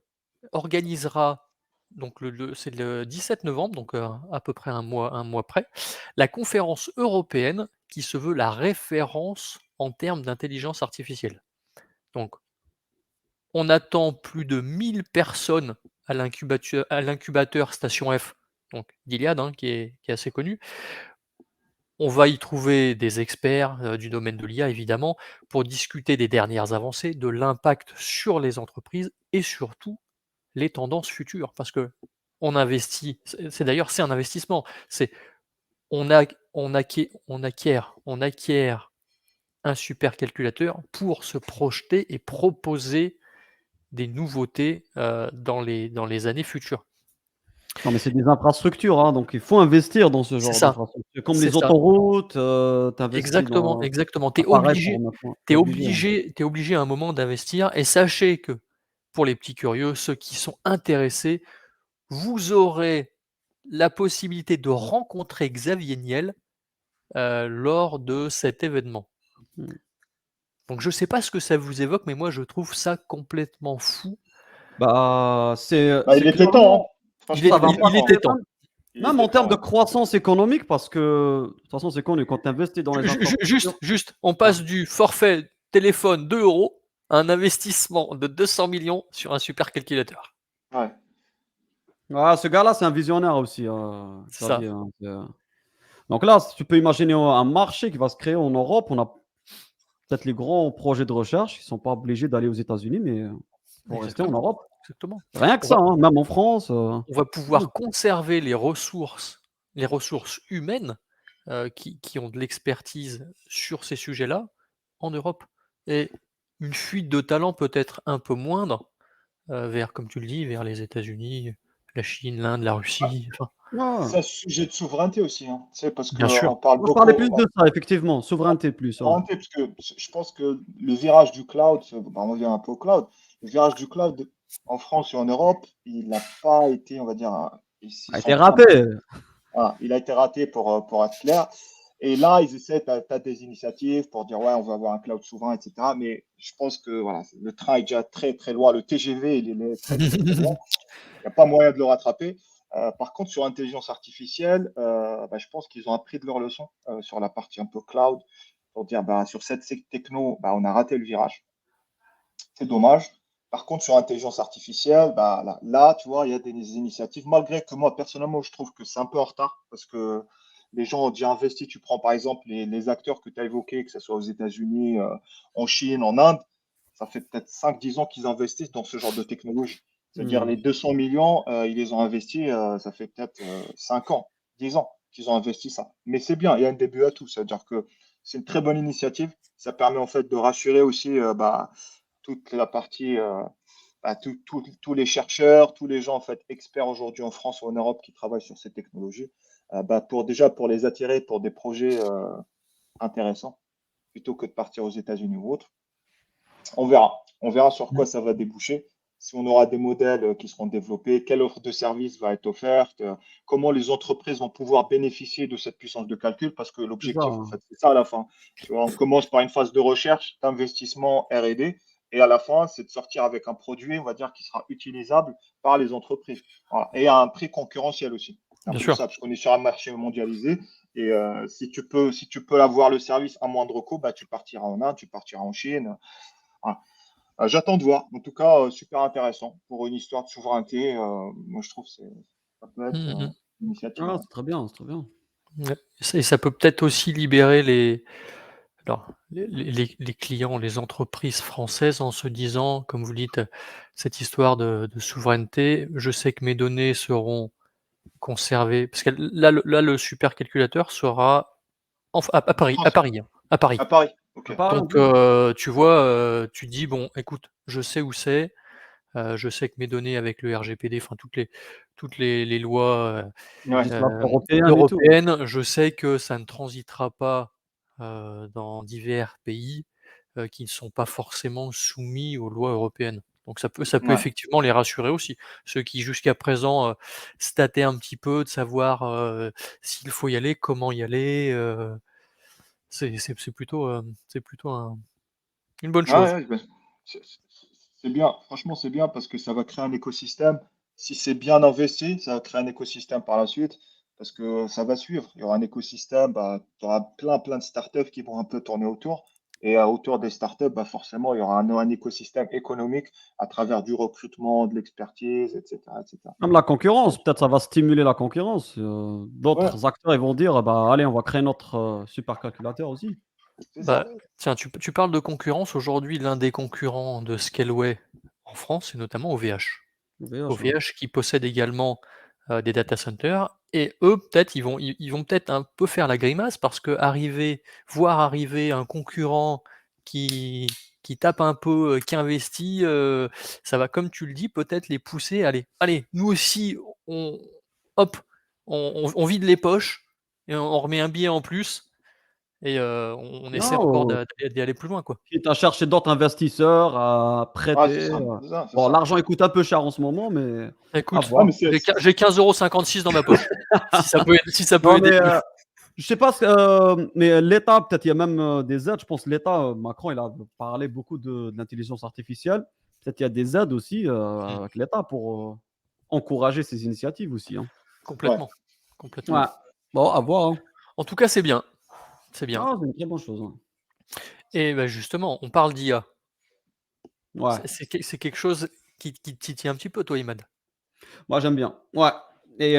organisera, donc c'est le 17 novembre, donc à peu près un mois près, la conférence européenne qui se veut la référence en termes d'intelligence artificielle. Donc, on attend plus de 1000 personnes à l'incubateur Station F, donc d'Iliad, hein, qui est assez connu. On va y trouver des experts du domaine de l'IA, évidemment, pour discuter des dernières avancées, de l'impact sur les entreprises et surtout les tendances futures. Parce que on investit, c'est d'ailleurs c'est un investissement. C'est on acquiert un supercalculateur pour se projeter et proposer des nouveautés, dans les années futures. Non, mais c'est des infrastructures, hein, donc il faut investir dans ce C'est genre ça, d'infrastructures. Comme c'est les ça. autoroutes, tu investis Exactement, dans exactement. ah, pareil pour maintenant, tu obligé, hein. Tu obligé à un moment d'investir et sachez que, pour les petits curieux, ceux qui sont intéressés, vous aurez la possibilité de rencontrer Xavier Niel, lors de cet événement. Mmh. Donc je sais pas ce que ça vous évoque, mais moi je trouve ça complètement fou. Bah, Bah, il c'est était temps, hein. clairement Il Franchement, est ça il va était il temps, était hein. temps. Il même était en termes temps, de ouais. croissance économique parce que, de toute façon, c'est connu, quand tu investis dans les infrastructures Juste, on ah, passe du forfait téléphone 2 € à un investissement de 200 millions sur un supercalculateur. Ouais. ah, ce gars-là, c'est un visionnaire aussi, C'est ça. Xavier, hein, donc là, tu peux imaginer un marché qui va se créer en Europe. On a peut-être les grands projets de recherche, ils sont pas obligés d'aller aux États-Unis, mais pour rester en Exactement, Europe. exactement. Rien que On ça, va hein, même en France, on va ouais. pouvoir conserver les ressources humaines, qui ont de l'expertise sur ces sujets-là, en Europe, et une fuite de talents peut-être un peu moindre, vers, comme tu le dis, vers les États-Unis, la Chine, l'Inde, la Ah, Russie, enfin Ouais. c'est un sujet de souveraineté aussi, hein. Tu sais, parce bien sûr. qu'on parle Moi, je parlais beaucoup plus de ça, effectivement, souveraineté plus, ouais. souveraineté, parce que je pense que le virage du cloud, bah, on revient un peu au cloud, le virage du cloud en France et en Europe, il n'a pas été, on va dire, ils s'y A sont été pris un peu. raté. Voilà, il a été raté pour être clair. Et là, ils essaient, tu as des initiatives pour dire, ouais, on va avoir un cloud souverain, etc. Mais je pense que voilà, le train est déjà très, très loin. Le TGV, il est très, très, très loin. Il n'y a pas moyen de le rattraper. Par contre, sur l'intelligence artificielle, bah, je pense qu'ils ont appris de leur leçon sur la partie un peu cloud pour dire, bah, sur cette techno, bah, on a raté le virage. C'est dommage. Par contre, sur l'intelligence artificielle, bah, là, tu vois, il y a des initiatives, malgré que moi, personnellement, je trouve que c'est un peu en retard parce que les gens ont déjà investi. Tu prends par exemple les acteurs que tu as évoqués, que ce soit aux États-Unis, en Chine, en Inde, ça fait peut-être 5-10 ans qu'ils investissent dans ce genre de technologie. C'est-à-dire les Mmh. 200 millions, ils les ont investis, ça fait peut-être 5 ans, 10 ans qu'ils ont investi ça. Mais c'est bien, il y a un début à tout. C'est-à-dire que c'est une très bonne initiative. Ça permet en fait de rassurer aussi bah, toute la partie, bah, tous les chercheurs, tous les gens en fait experts aujourd'hui en France ou en Europe qui travaillent sur ces technologies, bah, pour les attirer pour des projets intéressants, plutôt que de partir aux États-Unis ou autre. On verra sur quoi ça va déboucher. Si on aura des modèles qui seront développés, quelle offre de service va être offerte, comment les entreprises vont pouvoir bénéficier de cette puissance de calcul, parce que C'est ça, l'objectif, en hein. fait, c'est ça à la fin. Tu vois, on commence par une phase de recherche, d'investissement R&D, et à la fin, c'est de sortir avec un produit, on va dire, qui sera utilisable par les entreprises. Voilà. Et à un prix concurrentiel aussi. C'est un Bien peu sûr. ça, parce qu'on est sur un marché mondialisé. Et si tu peux avoir le service à moindre coût, bah, tu partiras en Inde, tu partiras en Chine. Voilà. J'attends de voir. En tout cas, super intéressant pour une histoire de souveraineté. Moi, je trouve que ça peut être Mmh mh, mmh. une initiative. Ah, Ouais. c'est très bien, c'est très bien. Ouais, et ça peut peut-être aussi libérer les clients, les entreprises françaises, en se disant, comme vous dites, cette histoire de souveraineté. Je sais que mes données seront conservées, parce que là, le supercalculateur sera à En Paris, France, hein, à Paris. à Paris. Ok. À Paris en Donc, plus? tu vois, tu dis: «Bon, écoute, je sais où c'est, je sais que mes données avec le RGPD, enfin toutes les lois, Ouais. Législateur européen et tout. européennes, je sais que ça ne transitera pas, dans divers pays, qui ne sont pas forcément soumis aux lois européennes. Donc ça peut Ouais. effectivement les rassurer aussi. Ceux qui jusqu'à présent, se tâtaient un petit peu de savoir, s'il faut y aller, comment y aller, c'est plutôt une bonne Ouais, chose. ouais, ben, c'est c'est- c'est bien. Franchement, c'est bien parce que ça va créer un écosystème. Si c'est bien investi, ça va créer un écosystème par la suite parce que ça va suivre. Il y aura un écosystème, bah, tu auras plein de startups qui vont un peu tourner autour. Et autour des startups, bah, forcément, il y aura un écosystème économique à travers du recrutement, de l'expertise, etc., etc. Même la concurrence, peut-être ça va stimuler la concurrence, Ouais, d'autres acteurs, ils vont dire: «Bah, allez, on va créer notre, supercalculateur aussi». c'est Bah, ça. tiens, tu parles de concurrence. Aujourd'hui, l'un des concurrents de Scaleway en France, c'est notamment OVH. OVH, ouais. OVH qui possède également des data centers, et eux, peut-être, ils vont peut-être un peu faire la grimace, parce que voir arriver un concurrent qui tape un peu, qui investit, ça va, comme tu le dis, peut-être les pousser. Allez, nous aussi, hop, on vide les poches et on remet un billet en plus, et on essaie encore Non, d'y aller plus loin, quoi. quitte à chercher d'autres investisseurs, à Ouais, c'est prêter. ça, c'est ça, c'est Bon, ça. l'argent, il coûte un peu cher en ce moment, mais à Écoute, Ouais, mais voir. j'ai 15,56 € dans ma poche. Si ça peut Non, aider. mais je sais pas, mais l'État, peut-être, il y a même des aides. Je pense que l'État, Macron, il a parlé beaucoup de l'intelligence artificielle. Peut-être il y a des aides aussi avec l'État pour encourager ces initiatives aussi. Hein. Complètement, Ouais. complètement. Ouais. Bon, à voir. Hein. En tout cas, c'est bien, c'est bien. Ah, c'est une très bonne chose. Hein. Et bah, justement, on parle d'IA. Ouais. C'est quelque chose qui t'y tient un petit peu, toi, Imad? Moi, j'aime bien. Ouais. Et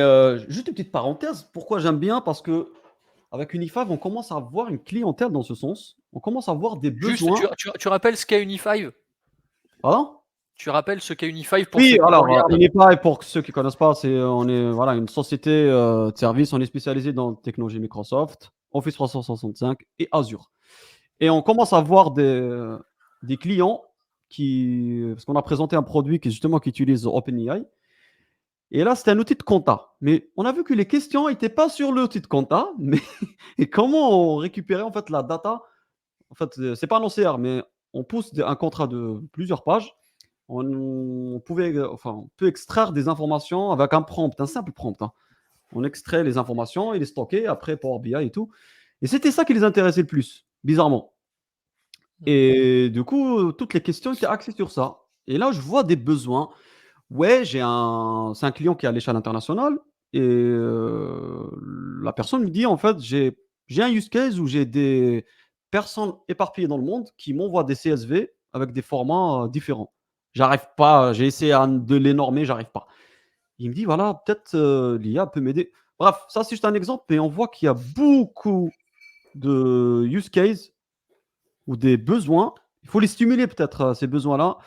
juste une petite parenthèse, pourquoi j'aime bien? Parce que avec Unifive, on commence à avoir une clientèle dans ce sens. On commence à avoir des Juste, besoins. tu rappelles ce qu'est Unifive? Pardon? Tu rappelles ce qu'est Unifive pour Oui, ceux qui nous alors, regardent? Unifive, pour ceux qui ne connaissent pas, on est voilà, une société de services. On est spécialisé dans la technologie Microsoft, Office 365 et Azure. Et on commence à avoir des clients parce qu'on a présenté un produit qui utilise OpenAI. Et là, c'était un outil de compta. Mais on a vu que les questions n'étaient pas sur l'outil de compta, mais et comment on récupérait en fait la data. En fait, c'est pas un OCR, mais on pousse un contrat de plusieurs pages. On peut extraire des informations avec un prompt, un simple prompt. Hein. On extrait les informations, il est stocké après Power BI et tout. Et c'était ça qui les intéressait le plus, bizarrement. Et du coup, toutes les questions étaient axées sur ça. Et là, je vois des besoins. Ouais, c'est un client qui est à l'échelle internationale et la personne me dit, en fait, j'ai un use case où j'ai des personnes éparpillées dans le monde qui m'envoient des CSV avec des formats différents. J'arrive pas, j'ai essayé de les normer, j'arrive pas. Il me dit, voilà, peut-être l'IA peut m'aider. Bref, ça c'est juste un exemple, mais on voit qu'il y a beaucoup de use cases ou des besoins. Il faut les stimuler peut-être, ces besoins-là.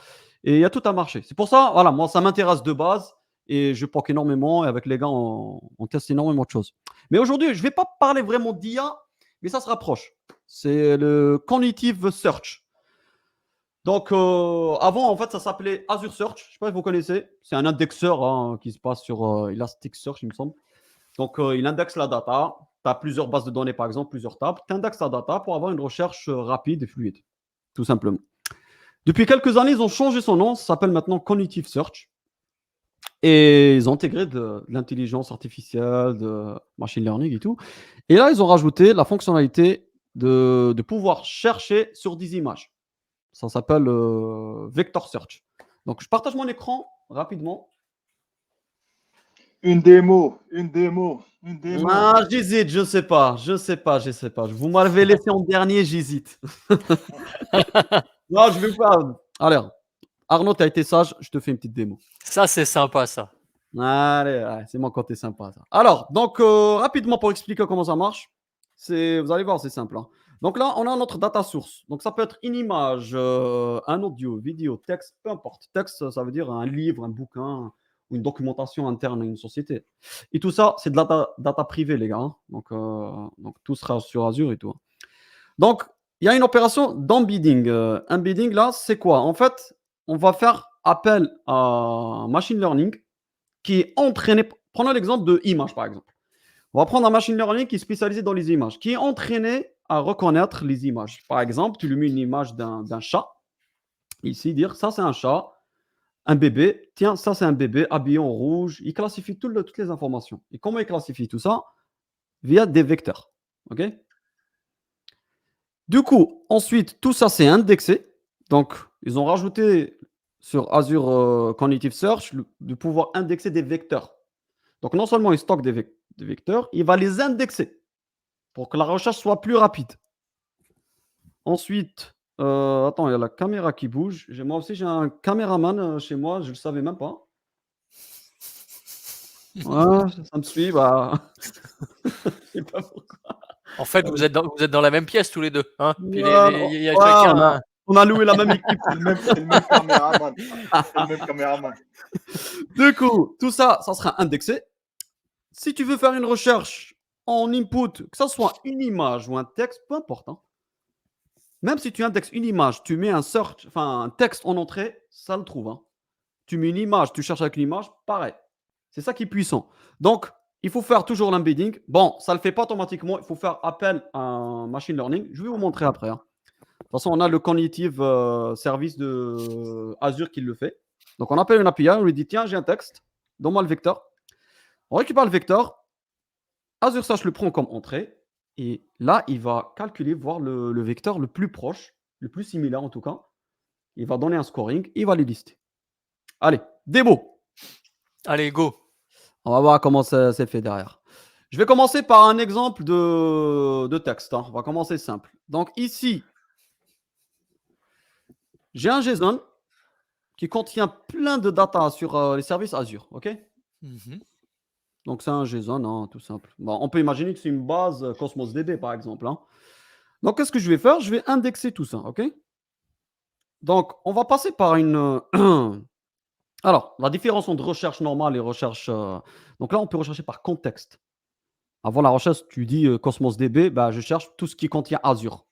Et il y a tout à marcher. C'est pour ça, voilà, moi, ça m'intéresse de base et je POC énormément. Et avec les gars, on teste énormément de choses. Mais aujourd'hui, je ne vais pas parler vraiment d'IA, mais ça se rapproche. C'est le Cognitive Search. Donc, avant, en fait, ça s'appelait Azure Search. Je ne sais pas si vous connaissez. C'est un indexeur hein, qui se passe sur Elasticsearch, il me semble. Donc, il indexe la data. Tu as plusieurs bases de données, par exemple, plusieurs tables. Tu indexes la data pour avoir une recherche rapide et fluide, tout simplement. Depuis quelques années, ils ont changé son nom. Ça s'appelle maintenant Cognitive Search. Et ils ont intégré de l'intelligence artificielle, de machine learning et tout. Et là, ils ont rajouté la fonctionnalité de pouvoir chercher sur des images. Ça s'appelle Vector Search. Donc, je partage mon écran rapidement. Une démo. Ah, j'hésite, je sais pas. Vous m'avez laissé en dernier, j'hésite. Non, je vais pas. Allez, Arnaud, tu as été sage, je te fais une petite démo. Ça, c'est sympa, ça. Allez, ouais, c'est mon côté sympa, ça. Alors, donc, rapidement pour expliquer comment ça marche, vous allez voir, c'est simple. Hein. Donc là, on a notre data source. Donc, ça peut être une image, un audio, vidéo, texte, peu importe. Texte, ça veut dire un livre, un bouquin ou une documentation interne à une société. Et tout ça, c'est de la data privée, les gars. Hein. Donc, tout sera sur Azure et tout. Hein. Donc, il y a une opération d'embedding. Embedding, là, c'est quoi? En fait, on va faire appel à machine learning qui est entraîné. Prenons l'exemple de images, par exemple. On va prendre un machine learning qui est spécialisé dans les images, qui est entraîné à reconnaître les images. Par exemple, tu lui mets une image d'un chat. Ici, dire ça, c'est un chat, un bébé. Tiens, ça, c'est un bébé habillé en rouge. Il classifie toutes les informations. Et comment il classifie tout ça? Via des vecteurs. OK? Du coup, ensuite, tout ça, c'est indexé. Donc, ils ont rajouté sur Azure Cognitive Search de pouvoir indexer des vecteurs. Donc, non seulement il stocke des vecteurs, il va les indexer pour que la recherche soit plus rapide. Ensuite, attends, il y a la caméra qui bouge. Moi aussi, j'ai un caméraman chez moi, je ne le savais même pas. Ouais, ça me suit, bah. Je sais pas pourquoi. En fait, vous êtes dans la même pièce tous les deux. Hein. Puis Ouais, il y a ouais, chacun. on a loué la même équipe. C'est le même caméraman. C'est le même caméraman. Du coup, tout ça, ça sera indexé. Si tu veux faire une recherche en input, que ce soit une image ou un texte, peu importe, hein. Même si tu indexes une image, tu mets un search, enfin un texte en entrée, ça le trouve, hein. Tu mets une image, tu cherches avec une image, pareil. C'est ça qui est puissant. Donc, il faut faire toujours l'embedding. Bon, ça ne le fait pas automatiquement. Il faut faire appel à un machine learning. Je vais vous montrer après, hein. De toute façon, on a le cognitive service de Azure qui le fait. Donc, on appelle une API, on lui dit tiens, j'ai un texte, donne-moi le vecteur. On récupère le vecteur. Azure Search le prend comme entrée. Et là, il va calculer, voir le vecteur le plus proche, le plus similaire en tout cas. Il va donner un scoring, il va les lister. Allez, démo. Allez, go. On va voir comment ça c'est fait derrière. Je vais commencer par un exemple de texte, hein. On va commencer simple. Donc ici, j'ai un JSON qui contient plein de data sur les services Azure. OK? Mhm. Donc c'est un JSON, hein, tout simple. Bon, on peut imaginer que c'est une base Cosmos DB, par exemple, hein. Donc qu'est-ce que je vais faire? Je vais indexer tout ça. OK? Donc on va passer par une... Alors, la différence entre recherche normale et recherche... Donc là, on peut rechercher par contexte. Avant la recherche, tu dis Cosmos DB, bah, je cherche tout ce qui contient Azure.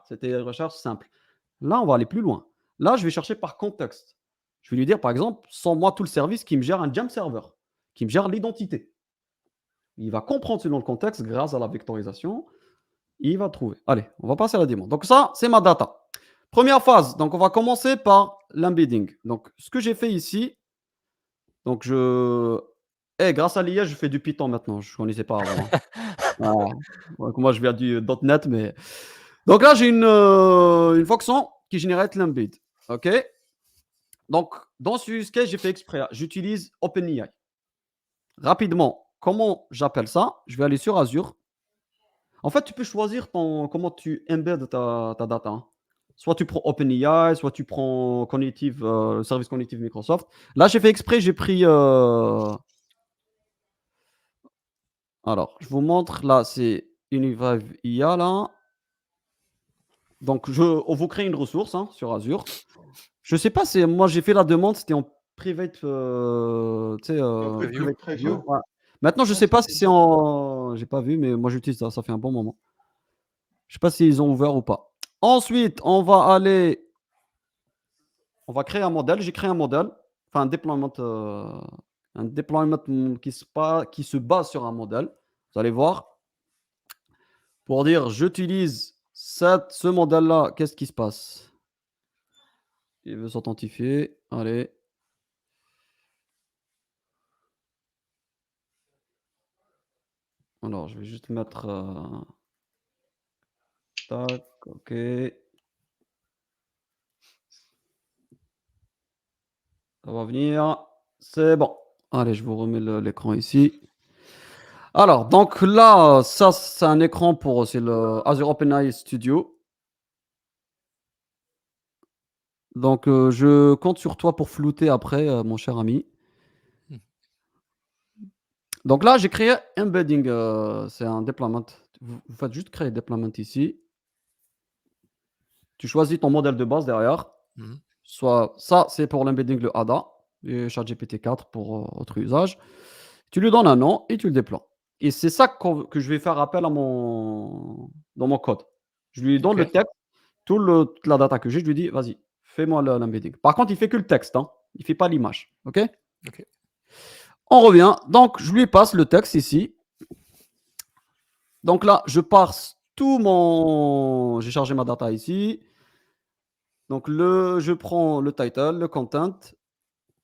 C'était une recherche simple. Là, on va aller plus loin. Là, je vais chercher par contexte. Je vais lui dire, par exemple, sans moi tout le service qui me gère un jump server, qui me gère l'identité. Il va comprendre selon le contexte grâce à la vectorisation. Il va trouver. Allez, on va passer à la démo. Donc ça, c'est ma data. Première phase. Donc, on va commencer par l'embedding. Donc, ce que j'ai fait ici, donc grâce à l'IA, je fais du Python maintenant. Je ne connaissais pas avant, hein. Voilà. Donc, moi, je viens du .NET, mais... Donc là, j'ai une fonction qui génère l'embed. OK? Donc, dans ce use case, j'ai fait exprès. J'utilise OpenAI. Rapidement, comment j'appelle ça? Je vais aller sur Azure. En fait, tu peux choisir comment tu embeds ta data, hein. Soit tu prends OpenAI, soit tu prends Cognitive, le service cognitive Microsoft. Là, j'ai fait exprès, j'ai pris... Alors, je vous montre. Là, c'est Univive IA, là. Donc, on vous crée une ressource, hein, sur Azure. Je sais pas, moi j'ai fait la demande, c'était en private, tu sais, Preview. preview, ouais. Maintenant, je sais pas si c'est j'ai pas vu, mais moi j'utilise ça, ça fait un bon moment. Je sais pas s'ils ont ouvert ou pas. Ensuite, on va créer un modèle. J'ai créé un modèle, enfin un deployment qui se base sur un modèle. Vous allez voir. Pour dire, j'utilise ce modèle-là, qu'est-ce qui se passe? Il veut s'authentifier. Allez. Alors, je vais juste mettre... Tac, OK. Ça va venir. C'est bon. Allez, je vous remets l'écran ici. Alors, donc là, ça, c'est un écran c'est le Azure OpenAI Studio. Donc, je compte sur toi pour flouter après, mon cher ami. Donc là, j'ai créé embedding. C'est un deployment. Vous faites juste créer deployment ici. Tu choisis ton modèle de base derrière. Mhm. Soit ça, c'est pour l'embedding, le ADA, et ChatGPT 4 pour autre usage. Tu lui donnes un nom et tu le déploies. Et c'est ça que je vais faire appel dans mon code. Je lui donne Ok. le texte, toute la data que j'ai, je lui dis, vas-y, fais-moi l'embedding. Par contre, il fait que le texte, hein. Il ne fait pas l'image. OK? Ok. On revient. Donc, je lui passe le texte ici. Donc là, je parse j'ai chargé ma data ici. Donc, je prends le title, le content.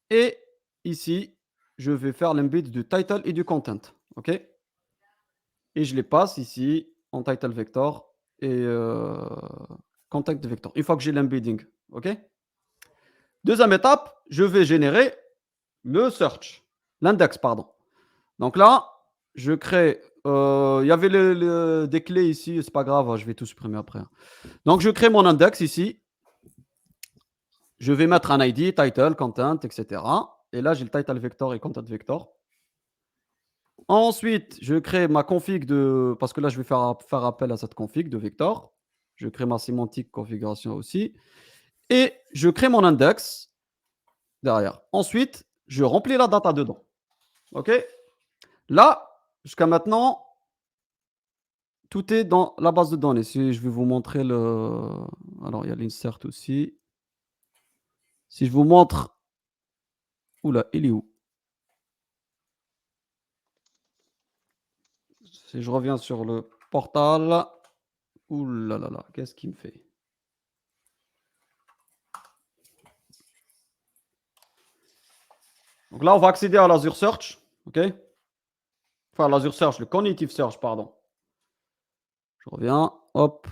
Et ici, je vais faire l'embed du title et du content. OK? Et je les passe ici en title vector et content vector. Une fois que j'ai l'embedding. OK? Deuxième étape, je vais générer le search. L'index, pardon. Donc là, je crée. Il y avait des clés ici, c'est pas grave, je vais tout supprimer après, hein. Donc je crée mon index ici. Je vais mettre un ID, title, content, etc. Et là, j'ai le title vector et content vector. Ensuite, je crée ma config parce que là, je vais faire appel à cette config de vector. Je crée ma sémantique configuration aussi. Et je crée mon index derrière. Ensuite, je remplis la data dedans. OK? Là, jusqu'à maintenant, tout est dans la base de données. Si je vais vous montrer le... Alors, il y a l'insert aussi. Si je vous montre... Oula, il est où? Si je reviens sur le portal... Oula là là, qu'est-ce qu'il me fait? Donc là, on va accéder à l'Azure Search, ok? Enfin, l'Azure Search, le Cognitive Search, pardon. Je reviens, hop.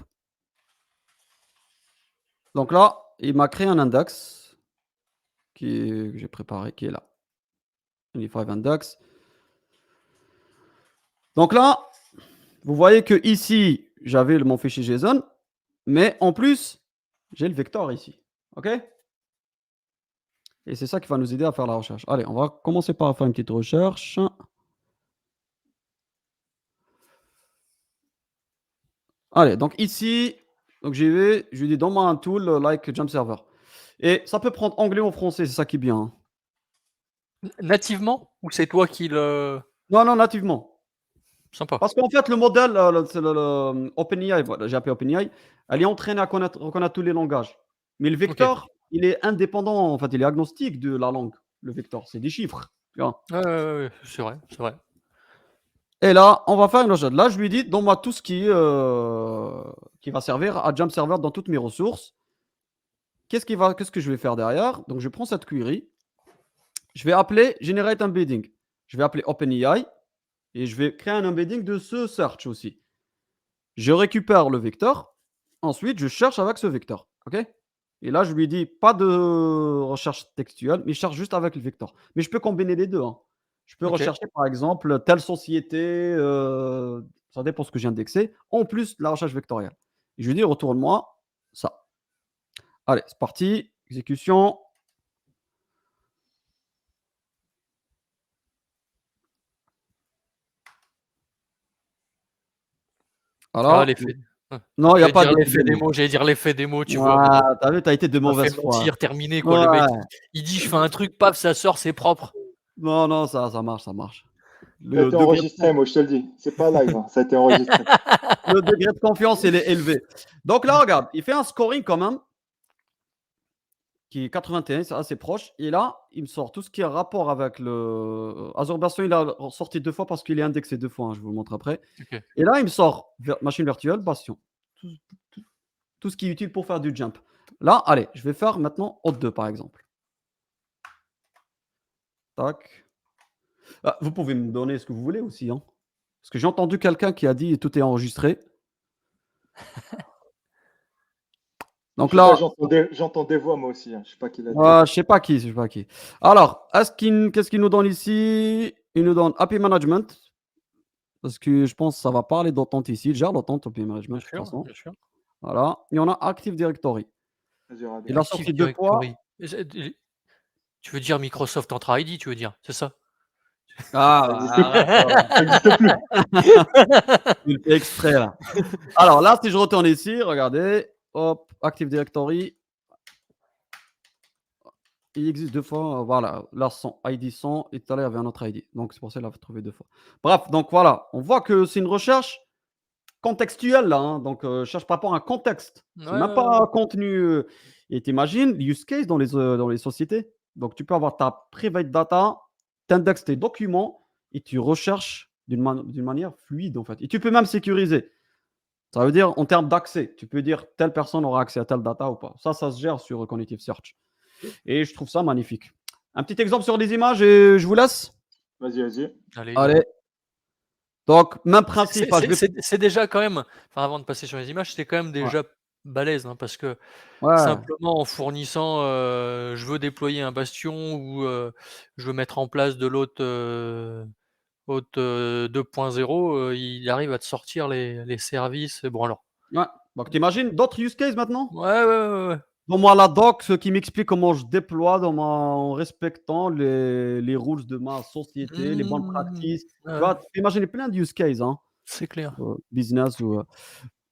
Donc là, il m'a créé un index que j'ai préparé, qui est là. Unified Index. Donc là, vous voyez que ici, j'avais mon fichier JSON, mais en plus, j'ai le vecteur ici, ok? Et c'est ça qui va nous aider à faire la recherche. Allez, on va commencer par faire une petite recherche. Allez, donc ici, donc j'y vais, je lui dis donne-moi un tool like Jump Server. Et ça peut prendre anglais ou français, c'est ça qui est bien, hein. Nativement? Ou c'est toi qui le. Non, non, nativement. Sympa. Parce qu'en fait, le modèle, c'est le OpenAI, voilà, j'ai appelé OpenAI, elle est entraînée à reconnaître tous les langages. Mais le vecteur, il est indépendant, en fait, il est agnostique de la langue, le vecteur, c'est des chiffres, tu vois. Ouais, c'est vrai, c'est vrai. Et là, on va faire une recherche. Là, je lui dis, donne-moi tout ce qui va servir à Jump Server dans toutes mes ressources. Qu'est-ce que je vais faire derrière? Donc, je prends cette query. Je vais appeler Generate Embedding. Je vais appeler OpenAI et je vais créer un embedding de ce search aussi. Je récupère le vecteur. Ensuite, je cherche avec ce vecteur. OK? Et là, je lui dis pas de recherche textuelle, mais je cherche juste avec le vecteur. Mais je peux combiner les deux, hein. Je peux Ok. rechercher, par exemple, telle société, ça dépend ce que j'ai indexé, en plus de la recherche vectorielle. Et je lui dis, retourne-moi ça. Allez, c'est parti. Exécution. Voilà. Ah, l'effet. Non, il n'y a J'allais pas dire d'effet l'effet démo. démo, j'allais dire l'effet démo, tu vois. Ouah, tu as vu, tu as été de Ça fait mauvaise foi. mentir, terminé, quoi. Le mec, Ouais. il dit je fais un truc, paf, ça sort, c'est propre. Non, non, ça marche, ça marche. Ça a Le été degré, enregistré, moi, je te le dis. C'est pas live, hein, ça a été enregistré. le degré de confiance, il est élevé. Donc là, regarde, il fait un scoring quand même, qui est 81, c'est assez proche. Et là, il me sort tout ce qui a rapport avec le Azure Bastion, il a sorti 2 fois parce qu'il est indexé 2 fois, hein, je vous le montre après. Ok. Et là, il me sort machine virtuelle, Bastion. Tout ce qui est utile pour faire du jump. Là, allez, je vais faire maintenant Auth 2, par exemple. Tac. Ah, vous pouvez me donner ce que vous voulez aussi, hein. Parce que j'ai entendu quelqu'un qui a dit tout est enregistré. Donc Je sais pas, là, j'entends des voix, moi aussi, hein. Je sais pas qui l'a dit. je sais pas qui, je sais pas qui. Alors, qu'est-ce qu'il nous donne ici? Il nous donne API Management. Parce que je pense que ça va parler d'attente ici. Il gère l'attente API Management Bien de toute sûr, façon. bien sûr. Voilà. Et on a Active Directory. Azure AD. Il a Active sorti 2 fois. Directory. Tu veux dire Microsoft Entra ID, tu veux dire, c'est ça? Ah, Ça existe arrête, Ça n'existe plus. il fait exprès là. Alors là, si je retourne ici, regardez, hop, Active Directory. Il existe 2 fois, voilà, là 100, ID 100 et tout à l'heure il y avait un autre ID. Donc c'est pour ça qu'il a trouvé 2 fois. Bref, donc voilà, on voit que c'est une recherche contextuelle là, hein, donc cherche par rapport à un contexte. C'est même pas un contenu, et tu imagines use case dans les sociétés. Donc tu peux avoir ta private data, tu indexes tes documents et tu recherches d'une manière fluide en fait. Et tu peux même sécuriser. Ça veut dire en termes d'accès, tu peux dire telle personne aura accès à telle data ou pas. Ça se gère sur Cognitive Search. Et je trouve ça magnifique. Un petit exemple sur les images et je vous laisse. Vas-y, vas-y. Allez. Allez. Donc, même principe. Je vais... C'est déjà quand même, enfin, avant de passer sur les images, c'est quand même Ouais. déjà balèze, hein, parce que Ouais. simplement en fournissant, je veux déployer un bastion ou je veux mettre en place de l'hôte 2.0, il arrive à te sortir les services. Bon alors. Ouais. Donc, t'imagines d'autres use cases maintenant? Ouais. Dans moi, la doc, ce qui m'explique comment je déploie en respectant les rules de ma société, les bonnes practices. Tu Ouais, vois, tu peux imaginer plein de use cases, hein, c'est clair. business ou.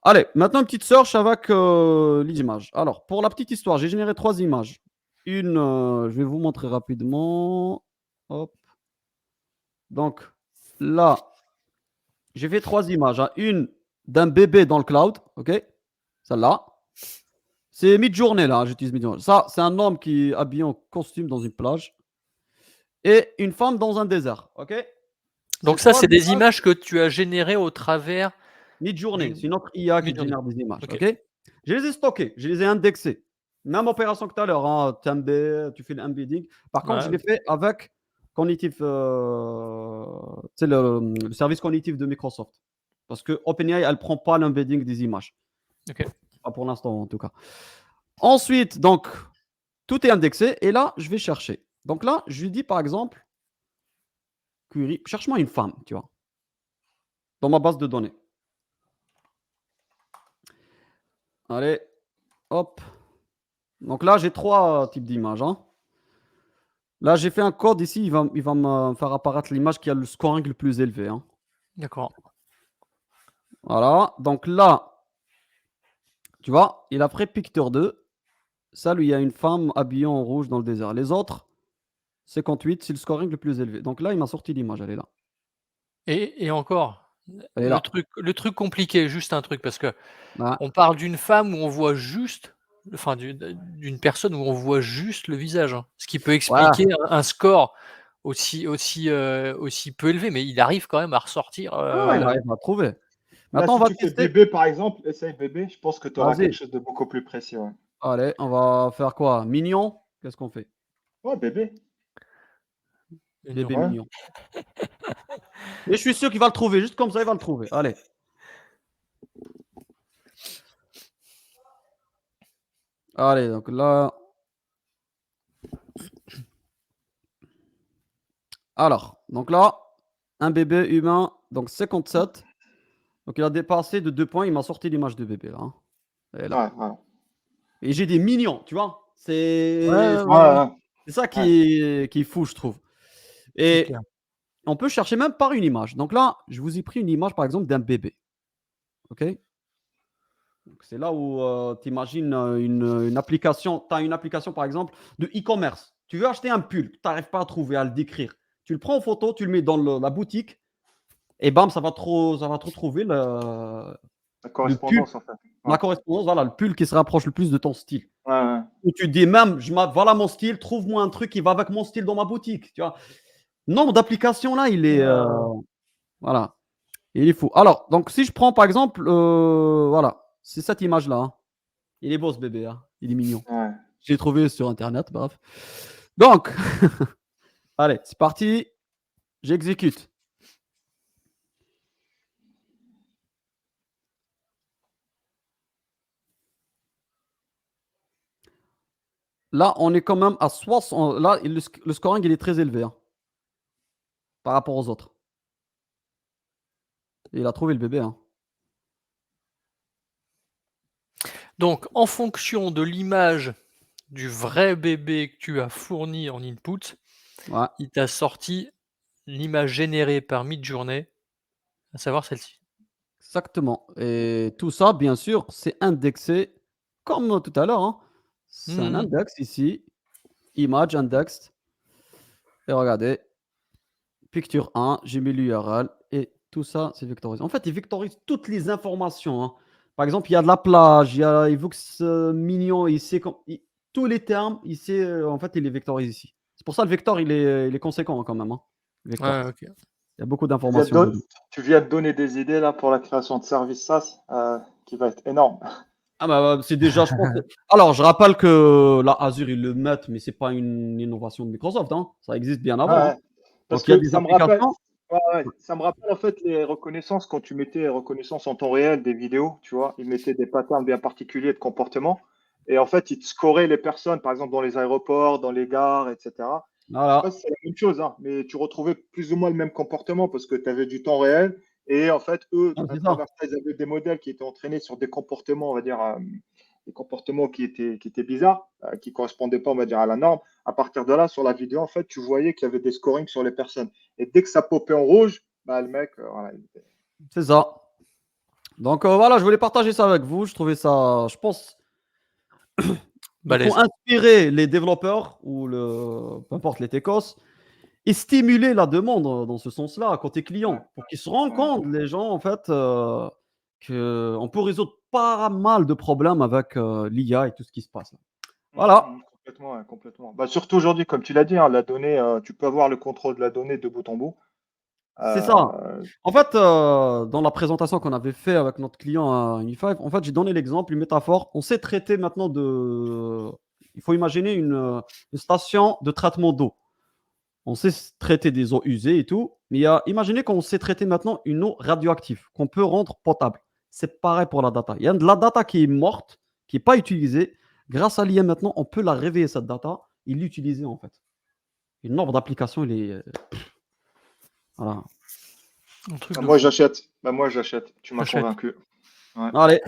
Allez, maintenant une petite search avec les images. Alors, pour la petite histoire, j'ai généré 3 images. Une, je vais vous montrer rapidement. Hop. Donc, là, J'ai fait 3 images, hein. Une d'un bébé dans le cloud, ok? Celle-là. C'est mid-journée, là, hein, j'utilise mid-journée. Ça, c'est un homme qui est habillé en costume dans une plage. Et une femme dans un désert, ok? Donc Ces ça, 3 c'est des images images que tu as générées au travers mid-journée. d'une C'est une autre IA qui te mid-journée. génère des images, OK. ok? Je les ai stockées, je les ai indexées. Même opération que tout à l'heure, hein, tu fais l'embedding. Par contre, Ouais, je l'ai OK. fait avec cognitif, tu sais, le service cognitif de Microsoft. Parce que OpenAI, elle prend pas l'embedding des images. OK. Pas pour l'instant, en tout cas. Ensuite, donc, tout est indexé. Et là, je vais chercher. Donc là, je lui dis, par exemple, query, cherche-moi une femme, tu vois, dans ma base de données. Allez, hop. Donc là, j'ai 3 types d'images, hein. Là, j'ai fait un code ici, il va me faire apparaître l'image qui a le scoring le plus élevé, hein. D'accord. Voilà. Donc là, tu vois, il a pris Picture 2. Ça, lui, il y a une femme habillée en rouge dans le désert. Les autres, 58, c'est le scoring le plus élevé. Donc là, il m'a sorti l'image, elle est là. Et encore, Elle est là. le truc compliqué, juste un truc, parce que Voilà. on parle d'une femme où on voit juste, enfin d'une personne où on voit juste le visage, hein. Ce qui peut Voilà. expliquer un score aussi peu élevé, mais il arrive quand même à ressortir, Ah, il arrive à trouver. Là, Maintenant, on si va tu fais tester. bébé, par exemple, essaye bébé, je pense que tu auras quelque Vas-y. chose de beaucoup plus précis. Ouais, Allez, on va faire quoi? Mignon? Qu'est-ce qu'on fait? ouais bébé. Bébé Ouais. mignon. Et je suis sûr qu'il va le trouver. Juste comme ça, il va le trouver. Allez. Allez, donc là. Alors, donc là, un bébé humain, donc 57. Donc il a dépassé de 2 points. Il m'a sorti l'image de bébé là, hein. Elle est là. Ouais, ouais. Et j'ai des mignons, tu vois? C'est Ouais, ouais, ouais, Ouais, c'est ça ouais. qui est fou, je trouve. c'est Et clair. on peut chercher même par une image. Donc là, je vous ai pris une image, par exemple, d'un bébé. OK? Donc c'est là où, tu imagines, une application tu as une application, par exemple, de e-commerce. Tu veux acheter un pull, tu n'arrives pas à trouver, à le décrire. Tu le prends en photo, tu le mets dans la boutique et bam, ça va te retrouver La le pull, correspondance, en fait. Ouais, la correspondance, voilà, le pull qui se rapproche le plus de ton style. ouais, ouais. Ou tu dis même, voilà mon style, trouve-moi un truc qui va avec mon style dans ma boutique, tu vois? Le nombre d'applications là, il est, voilà, il est fou. Alors, donc si je prends par exemple, voilà, c'est cette image là, hein. Il est beau ce bébé, hein, il est mignon. Ouais. Je l'ai trouvé sur internet, bref. Donc, allez, c'est parti, j'exécute. Là, on est quand même à 60. Là, le scoring, il est très élevé, hein, par rapport aux autres. Et il a trouvé le bébé, hein. Donc en fonction de l'image du vrai bébé que tu as fourni en input, Ouais, il t'a sorti l'image générée par Midjourney, à savoir celle-ci. exactement. Et tout ça, bien sûr, c'est indexé comme tout à l'heure, hein. C'est un Mmh. index ici, image indexed. Et regardez, picture 1, j'ai mis l'URL et tout ça, c'est vectorisé. En fait, il vectorise toutes les informations, hein. Par exemple, il y a de la plage, il veut que ce mignon, tous les termes, en fait, il les vectorise ici. C'est pour ça le vecteur, il est conséquent, hein, quand même, hein, le vecteur. Ouais, OK. Il y a beaucoup Tu viens de d'informations don- dedans. tu viens de donner des idées là pour la création de services SaaS qui va être énorme. Ah bah, c'est déjà, je pense. Alors, je rappelle que là, Azure, ils le mettent, mais c'est pas une innovation de Microsoft, hein. Ça existe bien Ouais, avant, hein. ouais. Parce Donc, il y a que des ça me rappelle, applications. ouais, ouais. Ça me rappelle en fait les reconnaissances quand tu mettais reconnaissance en temps réel des vidéos, tu vois, ils mettaient des patterns bien particuliers de comportement et en fait ils te scoraient les personnes, par exemple dans les aéroports, dans les gares, etc. Je sais pas Voilà. si c'est la même chose, hein, mais tu retrouvais plus ou moins le même comportement parce que tu avais du temps réel et en fait eux, Ah, à c'est ça. travers ça, ils avaient des modèles qui étaient entraînés sur des comportements, on va dire, des comportements qui étaient bizarres, qui correspondaient pas, on va dire, à la norme. À partir de là, sur la vidéo, en fait, tu voyais qu'il y avait des scorings sur les personnes. Et dès que ça popait en rouge, bah, le mec, voilà, C'est ça. Donc, voilà, je voulais partager ça avec vous. Je trouvais ça, je pense, il faut Balèze. inspirer les développeurs peu importe les techos et stimuler la demande dans ce sens-là, côté client, Ouais, pour qu'ils se rendent ouais. compte, les gens, en fait, qu'on peut résoudre pas mal de problèmes avec l'IA et tout ce qui se passe là. Voilà, Complètement, ouais, complètement. Bah, surtout aujourd'hui, comme tu l'as dit, hein, la donnée, tu peux avoir le contrôle de la donnée de bout en bout. c'est ça. Euh, En fait, dans la présentation qu'on avait fait avec notre client à Unify, en fait, j'ai donné l'exemple, une métaphore. On sait traiter maintenant de. Il faut imaginer une station de traitement d'eau. On sait traiter des eaux usées et tout, mais imaginez qu'on sait traiter maintenant une eau radioactive qu'on peut rendre potable. C'est pareil pour la data. Il y a de la data qui est morte, qui n'est pas utilisée. Grâce à l'IA maintenant, on peut la réveiller, cette data, et l'utiliser en fait. Et le nombre d'applications, il est. Voilà. Un truc bah, de moi, fou. j'achète. Bah, moi, j'achète. Tu m'as J'achète. convaincu. Ouais. Allez.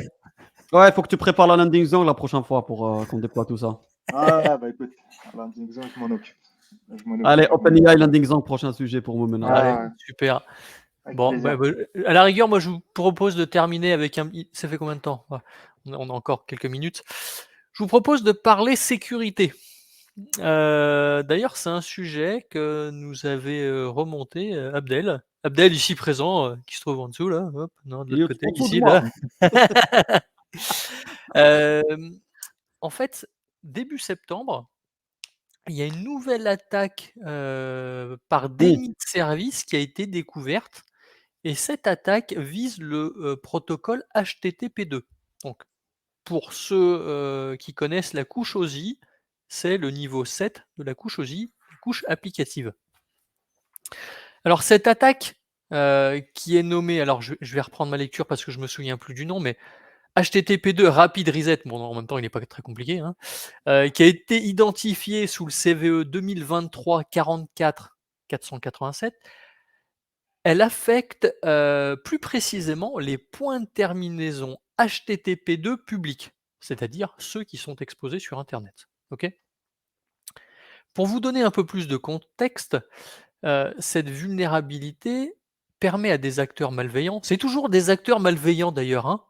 Ouais, il faut que tu prépares la landing zone la prochaine fois pour qu'on déploie tout ça. Ah, bah écoute, landing zone, je m'en occupe. Je m'en Allez, occupe, je m'en OpenAI occupe. landing zone, prochain sujet pour vous maintenant. Allez, Ouais, super. avec Bon, plaisir. à la rigueur, moi, je vous propose de terminer avec un. Ça fait combien de temps? Ouais, on a encore quelques minutes. Je vous propose de parler sécurité. D'ailleurs, c'est un sujet que nous avait remonté Abdel. Abdel, ici présent, qui se trouve en dessous, là, hop, non, de Il l'autre est côté, en dessous de ici, moi. là. En fait, début septembre, il y a une nouvelle attaque par déni de service qui a été découverte. Et cette attaque vise le protocole HTTP2. Donc, pour ceux qui connaissent la couche OSI, c'est le niveau 7 de la couche OSI, couche applicative. Alors, cette attaque qui est nommée, alors je vais reprendre ma lecture parce que je me souviens plus du nom, mais HTTP2 Rapid Reset, bon, en même temps, il n'est pas très compliqué, hein, qui a été identifié sous le CVE 2023 44 487. Elle affecte plus précisément les points de terminaison HTTP2 publics, c'est-à-dire ceux qui sont exposés sur Internet. Ok. Pour vous donner un peu plus de contexte, cette vulnérabilité permet à des acteurs malveillants, c'est toujours des acteurs malveillants d'ailleurs, hein.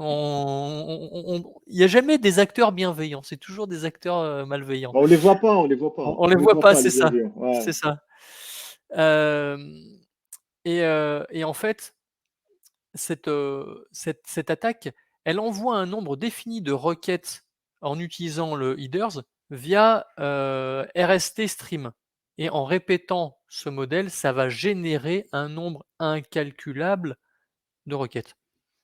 Il n'y a jamais des acteurs bienveillants, c'est toujours des acteurs malveillants. Bah, on les voit pas, on les voit pas. On On les les voit voit pas, pas, c'est les ça, bienveillants. Ouais. c'est ça. Et en fait, cette attaque, elle envoie un nombre défini de requêtes en utilisant le headers via RST stream. Et en répétant ce modèle, ça va générer un nombre incalculable de requêtes.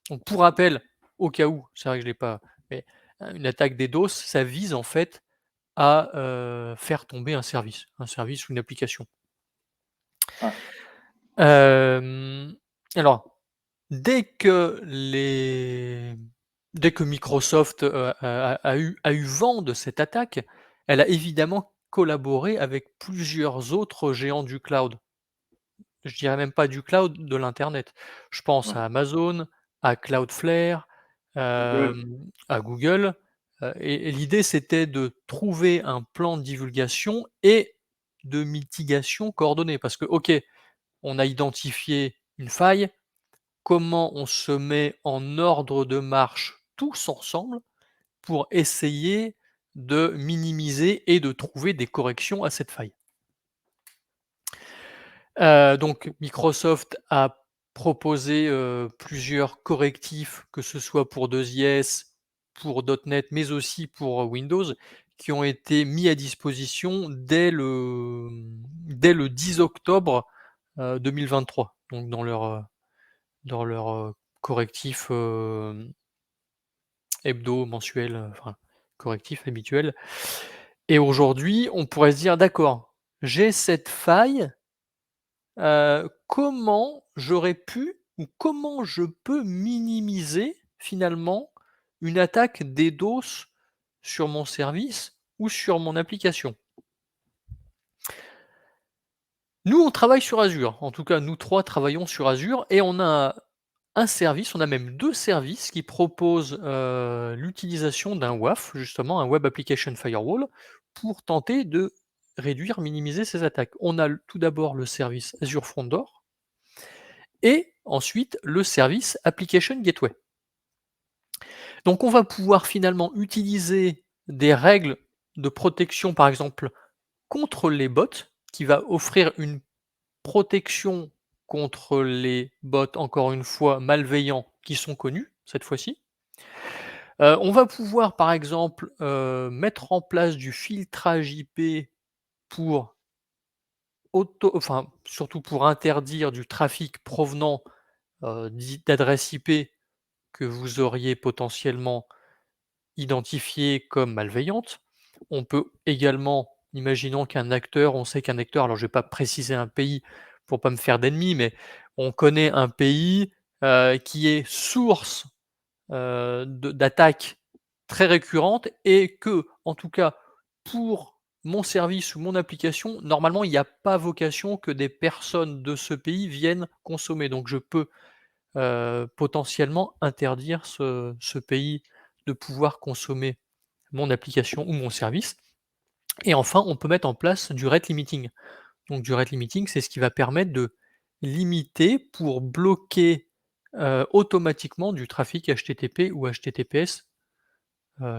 Donc pour rappel, au cas où, c'est vrai que je ne l'ai pas, mais une attaque DDoS, ça vise en fait à faire tomber un service ou une application. Ouais. Alors, dès que Microsoft a eu vent de cette attaque, elle a évidemment collaboré avec plusieurs autres géants du cloud. Je dirais même pas du cloud, de l'internet. Je pense Ouais. à Amazon, à Cloudflare, Google. à Google, et l'idée c'était de trouver un plan de divulgation et de mitigation coordonnée. Parce que, OK, on a identifié une faille, comment on se met en ordre de marche tous ensemble pour essayer de minimiser et de trouver des corrections à cette faille. Donc Microsoft a proposé plusieurs correctifs, que ce soit pour 2IS, pour .NET, mais aussi pour Windows, qui ont été mis à disposition dès le 10 octobre 2023, donc dans leur correctif hebdo, mensuel, enfin correctif habituel. Et aujourd'hui, on pourrait se dire: «D'accord, j'ai cette faille, comment j'aurais pu ou comment je peux minimiser finalement une attaque DDoS sur mon service ou sur mon application?» Nous, on travaille sur Azure. En tout cas, nous 3 travaillons sur Azure et on a un service, on a même 2 services qui proposent, l'utilisation d'un WAF, justement, un Web Application Firewall, pour tenter de réduire, minimiser ces attaques. On a tout d'abord le service Azure Front Door et ensuite le service Application Gateway. Donc on va pouvoir finalement utiliser des règles de protection, par exemple, contre les bots qui va offrir une protection contre les bots, encore une fois, malveillants qui sont connus, cette fois-ci. On va pouvoir, par exemple, mettre en place du filtrage IP pour surtout pour interdire du trafic provenant, d'adresses IP que vous auriez potentiellement identifiées comme malveillantes. On peut également, imaginons qu'un acteur on sait qu'un acteur, alors je ne vais pas préciser un pays pour pas me faire d'ennemis, mais on connaît un pays, qui est source, d'attaques très récurrentes et que, en tout cas, pour mon service ou mon application, normalement, il n'y a pas vocation que des personnes de ce pays viennent consommer. Donc je peux, potentiellement interdire ce pays de pouvoir consommer mon application ou mon service. Et enfin, on peut mettre en place du rate limiting. Donc du rate limiting, c'est ce qui va permettre de limiter pour bloquer, automatiquement du trafic HTTP ou HTTPS,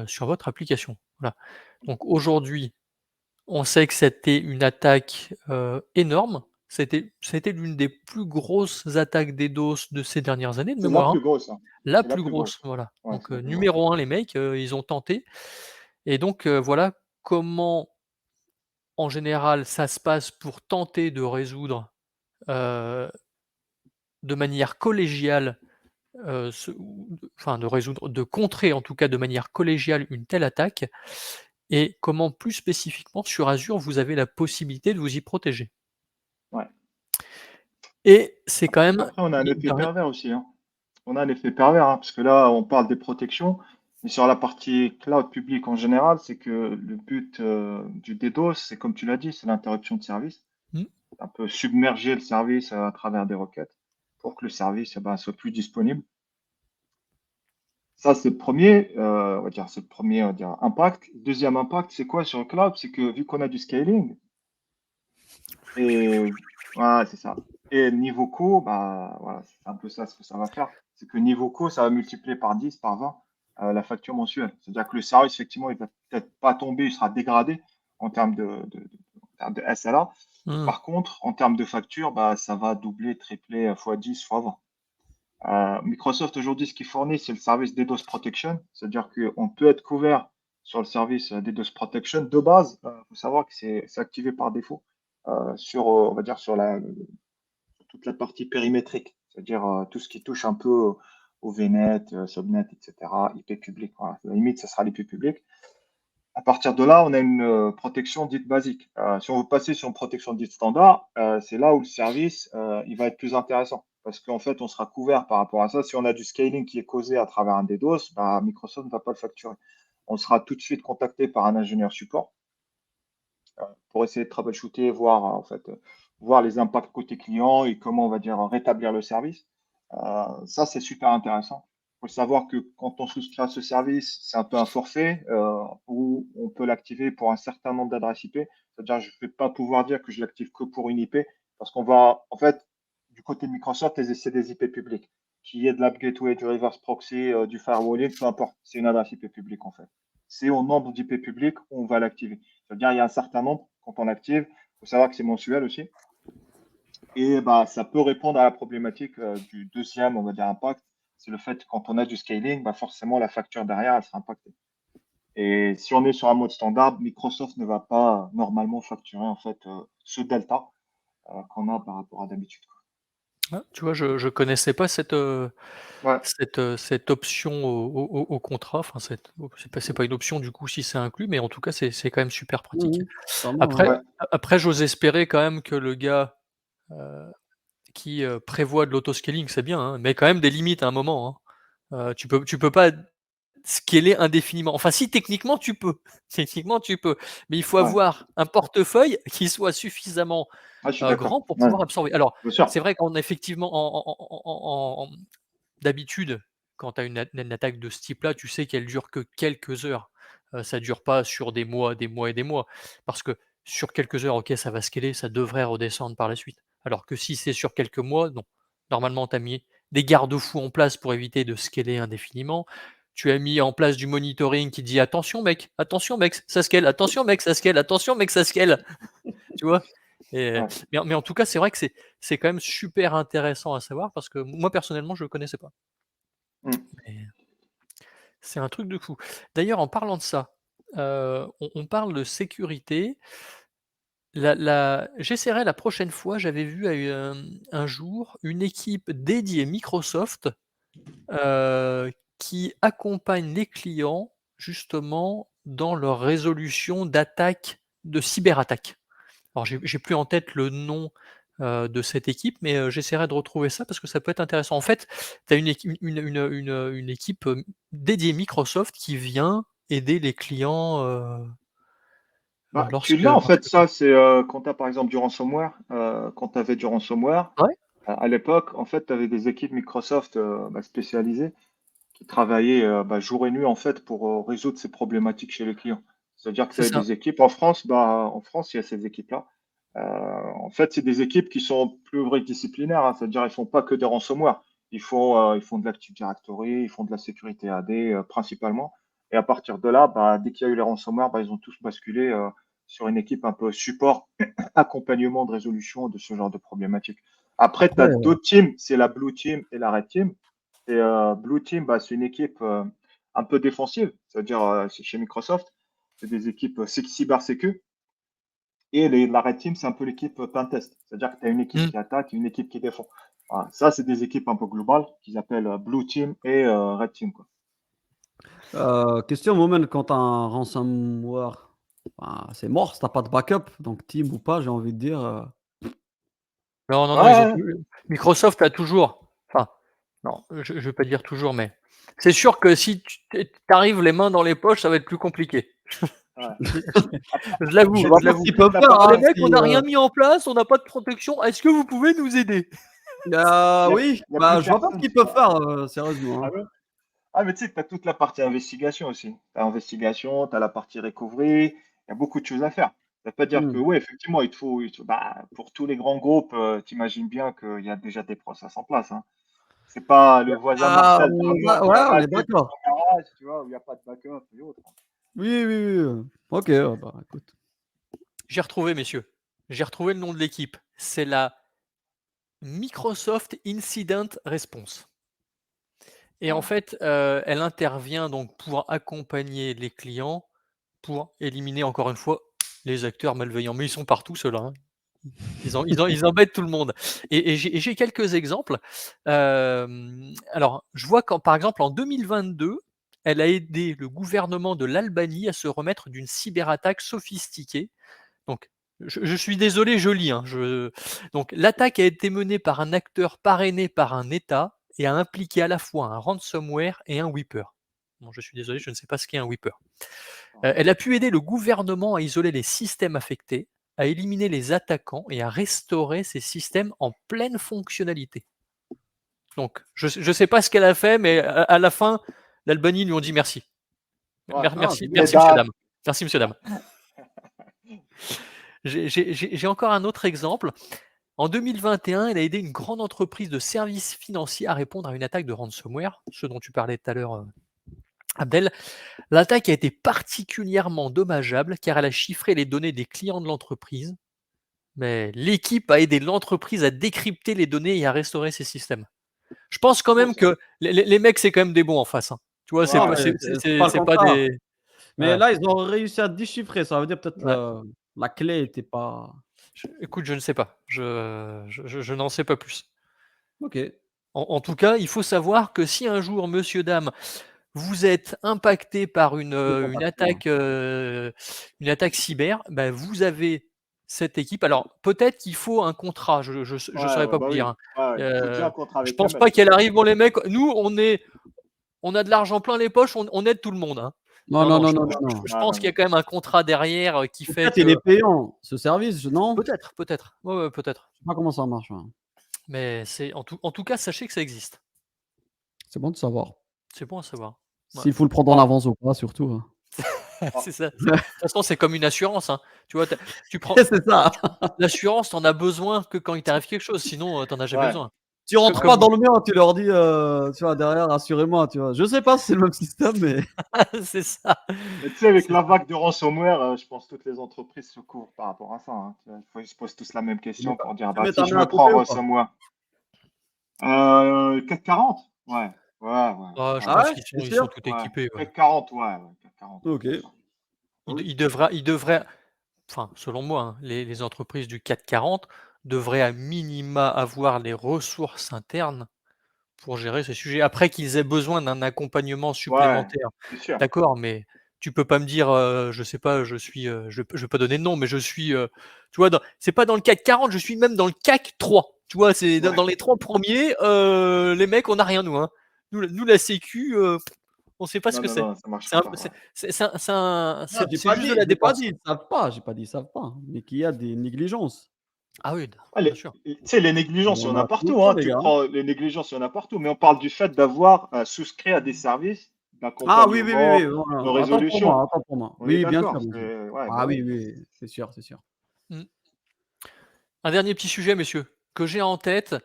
sur votre application. Voilà. Donc aujourd'hui, on sait que c'était une attaque, énorme. C'était l'une des plus grosses attaques DDoS de ces dernières années de C'est la mémoire, hein. plus grosse, hein. La C'est la plus plus grosse, grosse. voilà. Ouais, Donc, c'est la plus grosse. numéro 1 les mecs, ils ont tenté et donc, voilà comment, en général, ça se passe pour tenter de résoudre, heu, de manière collégiale, ce ou de résoudre, de contrer en tout cas de manière collégiale une telle attaque et comment plus spécifiquement sur Azure vous avez la possibilité de vous y protéger. Ouais. Et c'est quand même, Après, on a un mine effet de rien, pervers aussi, hein. On a un effet pervers, hein, parce que là, on parle des protections, mais sur la partie cloud public en général, c'est que le but du DDoS, c'est comme tu l'as dit, c'est l'interruption de service. mmh, Un peu submerger le service à travers des requêtes pour que le service soit plus disponible. Ça, c'est le premier, on va dire, c'est le premier, on va dire, impact. Deuxième impact, c'est quoi sur le cloud? C'est que vu qu'on a du scaling, et voilà, c'est ça. Et niveau coût, bah, voilà, c'est un peu ça ce que ça va faire. C'est que niveau coût, ça va multiplier par 10, par 20 la facture mensuelle. C'est-à-dire que le service, effectivement, il va peut-être pas tomber, il sera dégradé en termes en termes de SLA. mmh, Par contre, en termes de facture, bah, ça va doubler, tripler, fois 10, fois 20. Microsoft aujourd'hui, ce qu'il fournit, c'est le service DDoS Protection, c'est-à-dire qu'on peut être couvert sur le service DDoS Protection. De base, il faut savoir que c'est activé par défaut sur, on va dire, sur toute la partie périmétrique, c'est-à-dire tout ce qui touche un peu au VNet, Subnet, etc., IP public. Voilà. À la limite, ça sera l'IP public. À partir de là, on a une protection dite basique. Si on veut passer sur une protection dite standard, c'est là où le service il va être plus intéressant. Parce qu'en fait, on sera couvert par rapport à ça. Si on a du scaling qui est causé à travers un DDoS, bah, Microsoft ne va pas le facturer. On sera tout de suite contacté par un ingénieur support pour essayer de troubleshooter, voir en fait, voir les impacts côté client et comment on va dire rétablir le service. Ça, c'est super intéressant. Il faut savoir que quand on souscrit à ce service, c'est un peu un forfait où on peut l'activer pour un certain nombre d'adresses IP. C'est-à-dire, je ne vais pas pouvoir dire que je l'active que pour une IP parce qu'on va, en fait, du côté de Microsoft, c'est des IP publics. Qu'il y ait de l'app gateway, du reverse proxy, du firewalling, peu importe, c'est une adresse IP publique en fait. C'est au nombre d'IP publics où on va l'activer. C'est-à-dire, il y a un certain nombre quand on l'active. Il faut savoir que c'est mensuel aussi. Et bah, ça peut répondre à la problématique du deuxième, on va dire, impact. C'est le fait que quand on a du scaling, bah, forcément, la facture derrière, elle sera impactée. Et si on est sur un mode standard, Microsoft ne va pas normalement facturer en fait ce delta qu'on a par rapport à d'habitude. ah, tu vois, je connaissais pas Ouais. cette option au contrat, enfin c'est pas une option du coup si c'est inclus, mais en tout cas c'est quand même super pratique. Mmh. Clairement, ouais. Après Ouais. après j'ose espérer quand même que le gars, qui, prévoit de l'autoscaling, c'est bien, hein, mais quand même des limites à un moment, hein. Tu peux pas scaler indéfiniment. Enfin si, techniquement tu peux, techniquement tu peux, mais il faut Ouais. avoir un portefeuille qui soit suffisamment, Ah, je suis d'accord. grand pour Ouais. pouvoir absorber. Alors Bien sûr. c'est vrai qu'on a effectivement d'habitude, quand tu as une attaque de ce type-là, tu sais qu'elle dure que quelques heures. Ça dure pas sur des mois et des mois. Parce que sur quelques heures, OK, ça va scaler, ça devrait redescendre par la suite. Alors que si c'est sur quelques mois, non. Normalement, tu as mis des garde-fous en place pour éviter de scaler indéfiniment. Tu as mis en place du monitoring qui dit: attention mec, ça scale, attention mec, ça scale, attention mec, ça scale», tu vois? Et, Ouais. mais en tout cas, c'est vrai que c'est quand même super intéressant à savoir parce que moi, personnellement, je ne le connaissais pas. Mm. Mais c'est un truc de fou. D'ailleurs, en parlant de ça, on parle de sécurité. J'essaierai la prochaine fois, j'avais vu un jour une équipe dédiée Microsoft qui accompagne les clients justement dans leur résolution d'attaques, de cyberattaques. Alors j'ai plus en tête le nom, de cette équipe, mais j'essaierai de retrouver ça parce que ça peut être intéressant. En fait, tu as une équipe, dédiée Microsoft qui vient aider les clients, Bah, tu lorsque l'as en fait, lorsque ça, c'est quand tu as par exemple du ransomware. Quand tu avais du ransomware, ouais, à l'époque, en fait, tu avais des équipes Microsoft spécialisées qui travaillaient jour et nuit en fait pour résoudre ces problématiques chez les clients. C'est-à-dire que tu c'est avais ça. des équipes en France, il y a ces équipes-là. En fait, c'est des équipes qui sont pluridisciplinaires, hein. C'est-à-dire ils font pas que des ransomware. Ils font de l'Active Directory, ils font de la sécurité AD principalement. Et à partir de là, dès qu'il y a eu les ransomware, ils ont tous basculé sur une équipe un peu support, accompagnement de résolution de ce genre de problématiques. Après, tu Après, as d'autres teams, c'est la Blue Team et la Red Team. Et Blue Team, c'est une équipe un peu défensive, c'est-à-dire c'est chez Microsoft, c'est des équipes cybersécu. Et la Red Team, c'est un peu l'équipe Pentest, c'est-à-dire que tu as une équipe Mmh. qui attaque et une équipe qui défend. Voilà. Ça, c'est des équipes un peu globales qu'ils appellent Blue Team et Red Team, quoi. question, Moment, quand tu as un ransomware, c'est mort si tu pas de backup, donc team ou pas, j'ai envie de dire, Non, non, Ouais, non, ils ont ouais, ouais. tou Microsoft a toujours, enfin, non, je vais pas dire toujours, mais c'est sûr que si tu arrives les mains dans les poches, ça va être plus compliqué. Ouais. Je l'avoue, je vois je pas ce l'avoue. qu'ils peuvent T'as faire, pas «Oh les hein, mecs, si, on n'a rien mis en place, on n'a pas de protection, est-ce que vous pouvez nous aider?» oui, il y a plus je vois pas ce personne qu'ils qui peuvent va. faire, sérieusement, Ah hein. ouais? Ah, mais tu sais que tu as toute la partie investigation aussi. Tu as investigation, tu as la partie recovery, il y a beaucoup de choses à faire. Ça veut pas dire que, Mmh. oui, effectivement, pour tous les grands groupes, tu imagines bien qu'il y a déjà des process en place, hein. C'est pas le voisin Marcel d'Armure qui Ouais, va on est rajouter dans d'accord. son garage, tu vois, où il n'y a pas de backup et autres. Oui, oui, oui, OK, écoute. J'ai retrouvé messieurs, j'ai retrouvé le nom de l'équipe. C'est la Microsoft Incident Response et en Ah, fait, elle intervient donc pour accompagner les clients, pour éliminer encore une fois les acteurs malveillants. Mais ils sont partout ceux-là, hein. Ils embêtent tout le monde et j'ai quelques exemples. Alors, je vois qu'en par exemple, en 2022, elle a aidé le gouvernement de l'Albanie à se remettre d'une cyberattaque sophistiquée. Donc, je suis désolé, je lis, hein, donc l'attaque a été menée par un acteur parrainé par un État et a impliqué à la fois un ransomware et un Weeper. Bon, je suis désolé, je ne sais pas ce qu'est un Weeper. Elle a pu aider le gouvernement à isoler les systèmes affectés, à éliminer les attaquants et à restaurer ces systèmes en pleine fonctionnalité. Donc, je ne sais pas ce qu'elle a fait, mais à la fin, l'Albanie lui ont dit merci. ouais. C'est Merci, bien. merci monsieur, Médaille. dame. Merci, monsieur, dame. J'ai encore un autre exemple. En 2021, elle a aidé une grande entreprise de services financiers à répondre à une attaque de ransomware, ce dont tu parlais tout à l'heure, Abdel. L'attaque a été particulièrement dommageable car elle a chiffré les données des clients de l'entreprise, mais l'équipe a aidé l'entreprise à décrypter les données et à restaurer ses systèmes. Je pense quand Bon, même ça. que les mecs, c'est quand même des bons en face, hein. Tu vois, c'est Ouais, Non, pas, ouais. mais c'est pas le c'est pas contraire. des. Mais Ouais, là, ils ont réussi à déchiffrer, ça veut dire peut-être ouais. la clé était pas Écoute, je ne sais pas. Je n'en sais pas plus. OK. En tout cas, il faut savoir que si un jour, monsieur, dame, vous êtes impacté par Faut contacter, hein. une attaque cyber, bah, vous avez cette équipe. Alors peut-être qu'il faut un contrat, je Ouais, saurais ouais, pas vous bah dire, oui. hein. Ouais, ouais. Il faut déjà un contrat Je avec le pense mec, pas c'est qu'elle sûr. arrive: «Bon les mecs, nous on a de l'argent plein les poches, on aide tout le monde», hein. Non, Non, non, non, non, non, Ouais. non, non. je Non, pense non, qu'il y a non. quand même un contrat derrière, qui Ou fait peut-être il est que payant, ce service, non? peut-être, peut-être. Ouais, ouais, peut-être. Je sais pas comment ça marche, ouais. Mais c'est en tout cas, sachez que ça existe. C'est bon de savoir. C'est bon à savoir. Ouais. S'il faut le prendre en Ah, avance ou pas surtout, hein. ah. C'est ça. De toute façon, c'est comme une assurance, hein. Tu vois, tu prends C'est ça. l'assurance, tu en as besoin que quand il t'arrive quelque chose, sinon, tu en as jamais Ouais. besoin. Tu rentres Comme- pas dans le mien, tu leur dis, tu vois, derrière, rassurez-moi, tu vois. Je sais pas si c'est le même système, mais c'est ça. Mais tu sais, avec C'est la ça. vague de ransomware, je pense que toutes les entreprises se couvrent par rapport à ça. Hein. Tu vois, ils se posent tous la même question pour dire, tu mets si ta je main me à prends couper ou pas? ransomware. 440? Ouais. Ah, je Ah pense ouais? qu'ils T'es sont sûr? tout Ouais. équipés. Ouais. 440, ouais. 440. Ok. Ils devraient, enfin, selon moi, hein, les entreprises du CAC 40 devraient à minima avoir les ressources internes pour gérer ces sujets. Après qu'ils aient besoin d'un accompagnement Ouais, supplémentaire, c'est sûr. d'accord, mais tu peux pas me dire, je sais pas, je vais pas donner de nom, mais je suis, tu vois, c'est pas dans le CAC 40, je suis même dans le CAC 3. Tu vois, c'est dans Ouais. les 3 premiers, les mecs, on n'a rien nous, hein. Nous la sécu, on sait pas ce que c'est. Non, ça C'est marchera un pas. Ouais. Non, c'est juste de la j'ai pas dépense. dit, ils savent pas, j'ai pas dit ils savent pas, mais qu'il y a des négligences. Ah oui, Ah, bien sûr. tu sais, les négligences, il y On en a a tout le partout. temps, Hein. les Tu gars. prends les négligences, il y en a partout. Mais on parle du fait d'avoir souscrit à des services Ah oui, oui, oui, oui, d'accompagnement, de voilà. résolution. Autant pour moi. On est Oui, bien sûr, d'accord. bien sûr. Ouais, Ah bah oui, oui. oui, c'est sûr, c'est sûr. Mmh. Un dernier petit sujet, messieurs, que j'ai en tête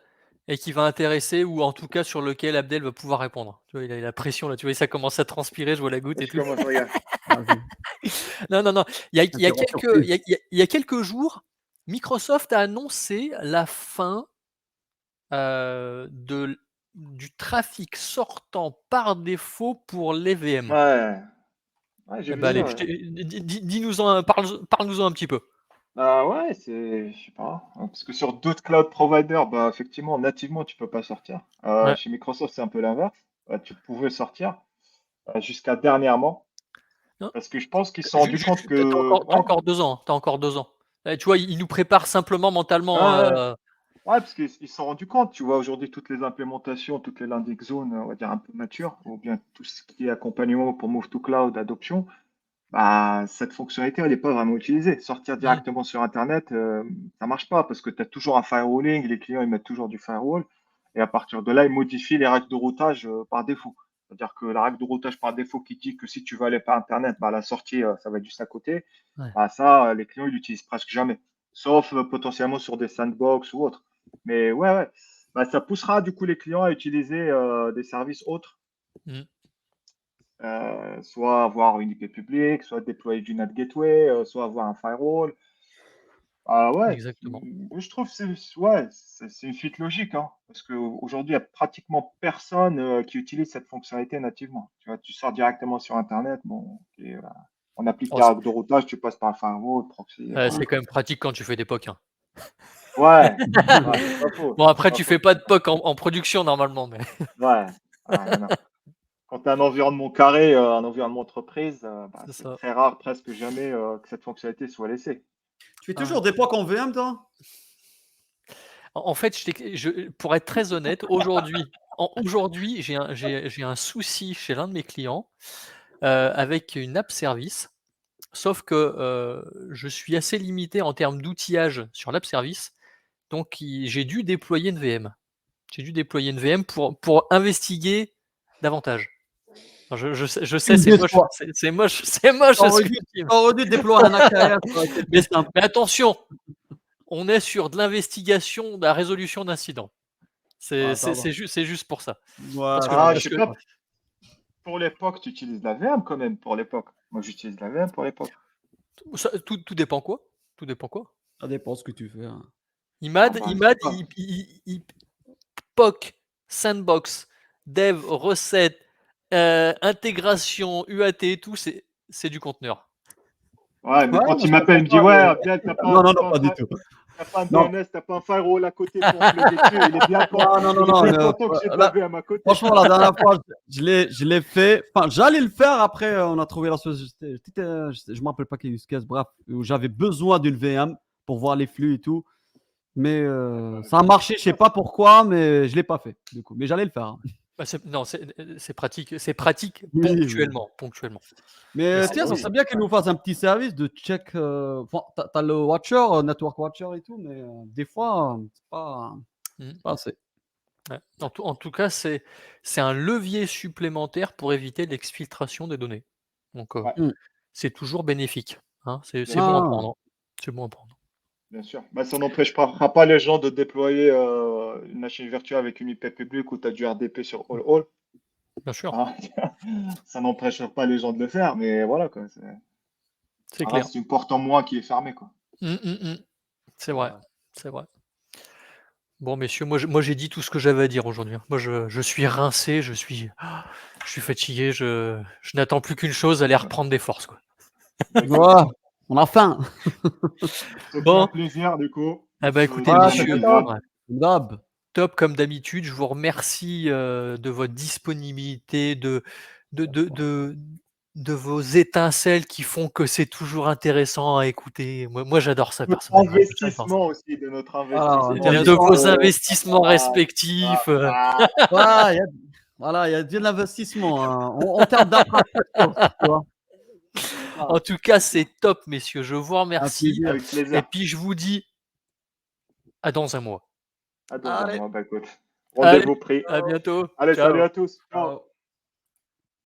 et qui va intéresser ou en tout cas sur lequel Abdel va pouvoir répondre. Tu vois, il a la pression là, tu vois, ça commence à transpirer, je vois la goutte et Je tout. commence, regarde. Vas-y. Non. Interromps surprise. Il y a quelques jours, Microsoft a annoncé la fin du trafic sortant par défaut pour les VM. Ouais, j'ai Eh vu ben, allez, ça. Ouais. dis-nous-en, parle-nous-en un petit peu. Bah ouais, je sais pas, hein, parce que sur d'autres cloud providers, bah effectivement, nativement, tu peux pas sortir. Ouais. Chez Microsoft, c'est un peu l'inverse. Tu pouvais sortir jusqu'à dernièrement, Non, parce que je pense qu'ils se sont rendus compte que, t'as ouais, encore 2 ans. T'as encore 2 ans. Tu vois, ils nous préparent simplement ouais, mentalement. ouais, ouais, parce qu'ils se sont rendus compte, tu vois, aujourd'hui, toutes les implémentations, toutes les landing zones, on va dire un peu matures, ou bien tout ce qui est accompagnement pour move to cloud, adoption, bah, cette fonctionnalité, elle n'est pas vraiment utilisée. Sortir Mmh. directement sur Internet, ça marche pas parce que tu as toujours un firewalling, les clients ils mettent toujours du firewall et à partir de là, ils modifient les règles de routage par défaut. C'est-à-dire que la règle de routage par défaut qui dit que si tu veux aller par Internet, bah, la sortie, ça va être juste à côté, Ouais. bah, ça, les clients, ils l'utilisent presque jamais, sauf potentiellement sur des sandbox ou autres. Mais ouais, bah, ça poussera du coup les clients à utiliser des services autres, Mmh. soit avoir une IP publique, soit déployer du NAT gateway, soit avoir un firewall. Ah ouais, Exactement. je trouve que c'est une suite logique, hein, parce qu'aujourd'hui, il n'y a pratiquement personne qui utilise cette fonctionnalité nativement. Tu vois, tu sors directement sur Internet, bon, ok, on applique Oh, les règles de routage, tu passes par un firewall, proxy, voilà. c'est quand même pratique quand tu fais des POC, hein. Ouais, ouais, c'est pas faux, Bon, c'est après, pas tu faux. fais pas de POC en production normalement, mais Ouais, ouais, non. Quand tu as un environnement carré, un environnement entreprise, bah, c'est c'est ça. très rare, presque jamais, que cette fonctionnalité soit laissée. Tu fais Ah toujours ouais. des POC en VM, toi? En fait, pour être très honnête, aujourd'hui, j'ai un souci chez l'un de mes clients, avec une app service. Sauf que, je suis assez limité en termes d'outillage sur l'app service, donc j'ai dû déployer une VM. J'ai dû déployer une VM pour investiguer davantage. Alors je sais, Une c'est moche, fois. c'est moche, c'est moche ce que je dis, Tu dû déployer un AKS, ça aurait été mais plus simple. mais attention, on est sur de l'investigation, de la résolution d'incidents. Ouais, ça va. C'est juste pour ça. Ouais, ça Ah, va. je sais pas, pour l'époque, tu utilises la VM quand même, pour l'époque. Moi, j'utilise la VM pour l'époque. Tout dépend quoi? Tout dépend quoi? Ça dépend ce que tu fais, hein. Ah bah, je sais IMAD, pas. il POC, sandbox, dev, recette, intégration, UAT et tout, c'est du conteneur. Ouais, mais Ouais, quand non, il je m'appelle, comprends il me dit, pas, ouais, bien, non, non, non, pas du tout. t'as pas un Non, DNS, t'as pas un firewall à côté pour plugger dessus. non, Il est non, bien mais, content que j'ai de la là, VM à côté. franchement, la dernière fois, je l'ai fait. Enfin, j'allais le faire après, on a trouvé la société. Je me rappelle pas quel use case, bref, où j'avais besoin d'une VM pour voir les flux et tout. Mais ça a marché, je sais pas pourquoi, mais je l'ai pas fait, du coup. Mais j'allais le faire, hein. Bah, non, c'est pratique Oui, oui. ponctuellement. Mais Mais Ah c'est tiens, bah ça oui. serait bien qu'ils nous fassent un petit service de check. Enfin, t'as le Watcher, Network Watcher et tout, mais des fois, mmh, c'est pas assez. ouais. En tout cas, c'est un levier supplémentaire pour éviter l'exfiltration des données. Donc, Ouais. Mmh. c'est toujours bénéfique, hein, c'est bon à Ah, prendre. C'est bon à prendre. Bien sûr. Bah, ça n'empêchera pas les gens de déployer une machine virtuelle avec une IP publique où tu as du RDP sur all. Bien sûr, Hein. Ça n'empêchera pas les gens de le faire, mais voilà, quoi. c'est Ça clair. reste une porte en moins qui est fermée, quoi. C'est vrai, Ouais. c'est vrai. Bon, messieurs, moi j'ai dit tout ce que j'avais à dire aujourd'hui, hein. Moi, je suis rincé, je suis fatigué, je n'attends plus qu'une chose, aller reprendre des forces, quoi. Bah, écoute, Voilà, on a faim. ça fait Bon. un plaisir, du coup. Ah bah, Je écoutez, te Ouais, souhaite messieurs, une top. bonne- ouais, D'hab. top comme d'habitude. Je vous remercie, de votre disponibilité, de vos étincelles qui font que c'est toujours intéressant à écouter. Moi j'adore ça Notre personnellement, j'adore ça. investissement aussi, de notre Alors, investissement. De intéressant. vos investissements respectifs, Ouais, voilà, il y a de l'investissement, hein, en termes d'infrastructure, tu vois. en tout cas, c'est top, messieurs. Je vous Un remercie plaisir. Avec et plaisir. puis je vous dis à dans un mois. À dans un Allez. mois. Bah, écoute, Allez, rendez-vous pris. à bientôt. Allez, salut Ciao. à tous. Ciao. Ciao.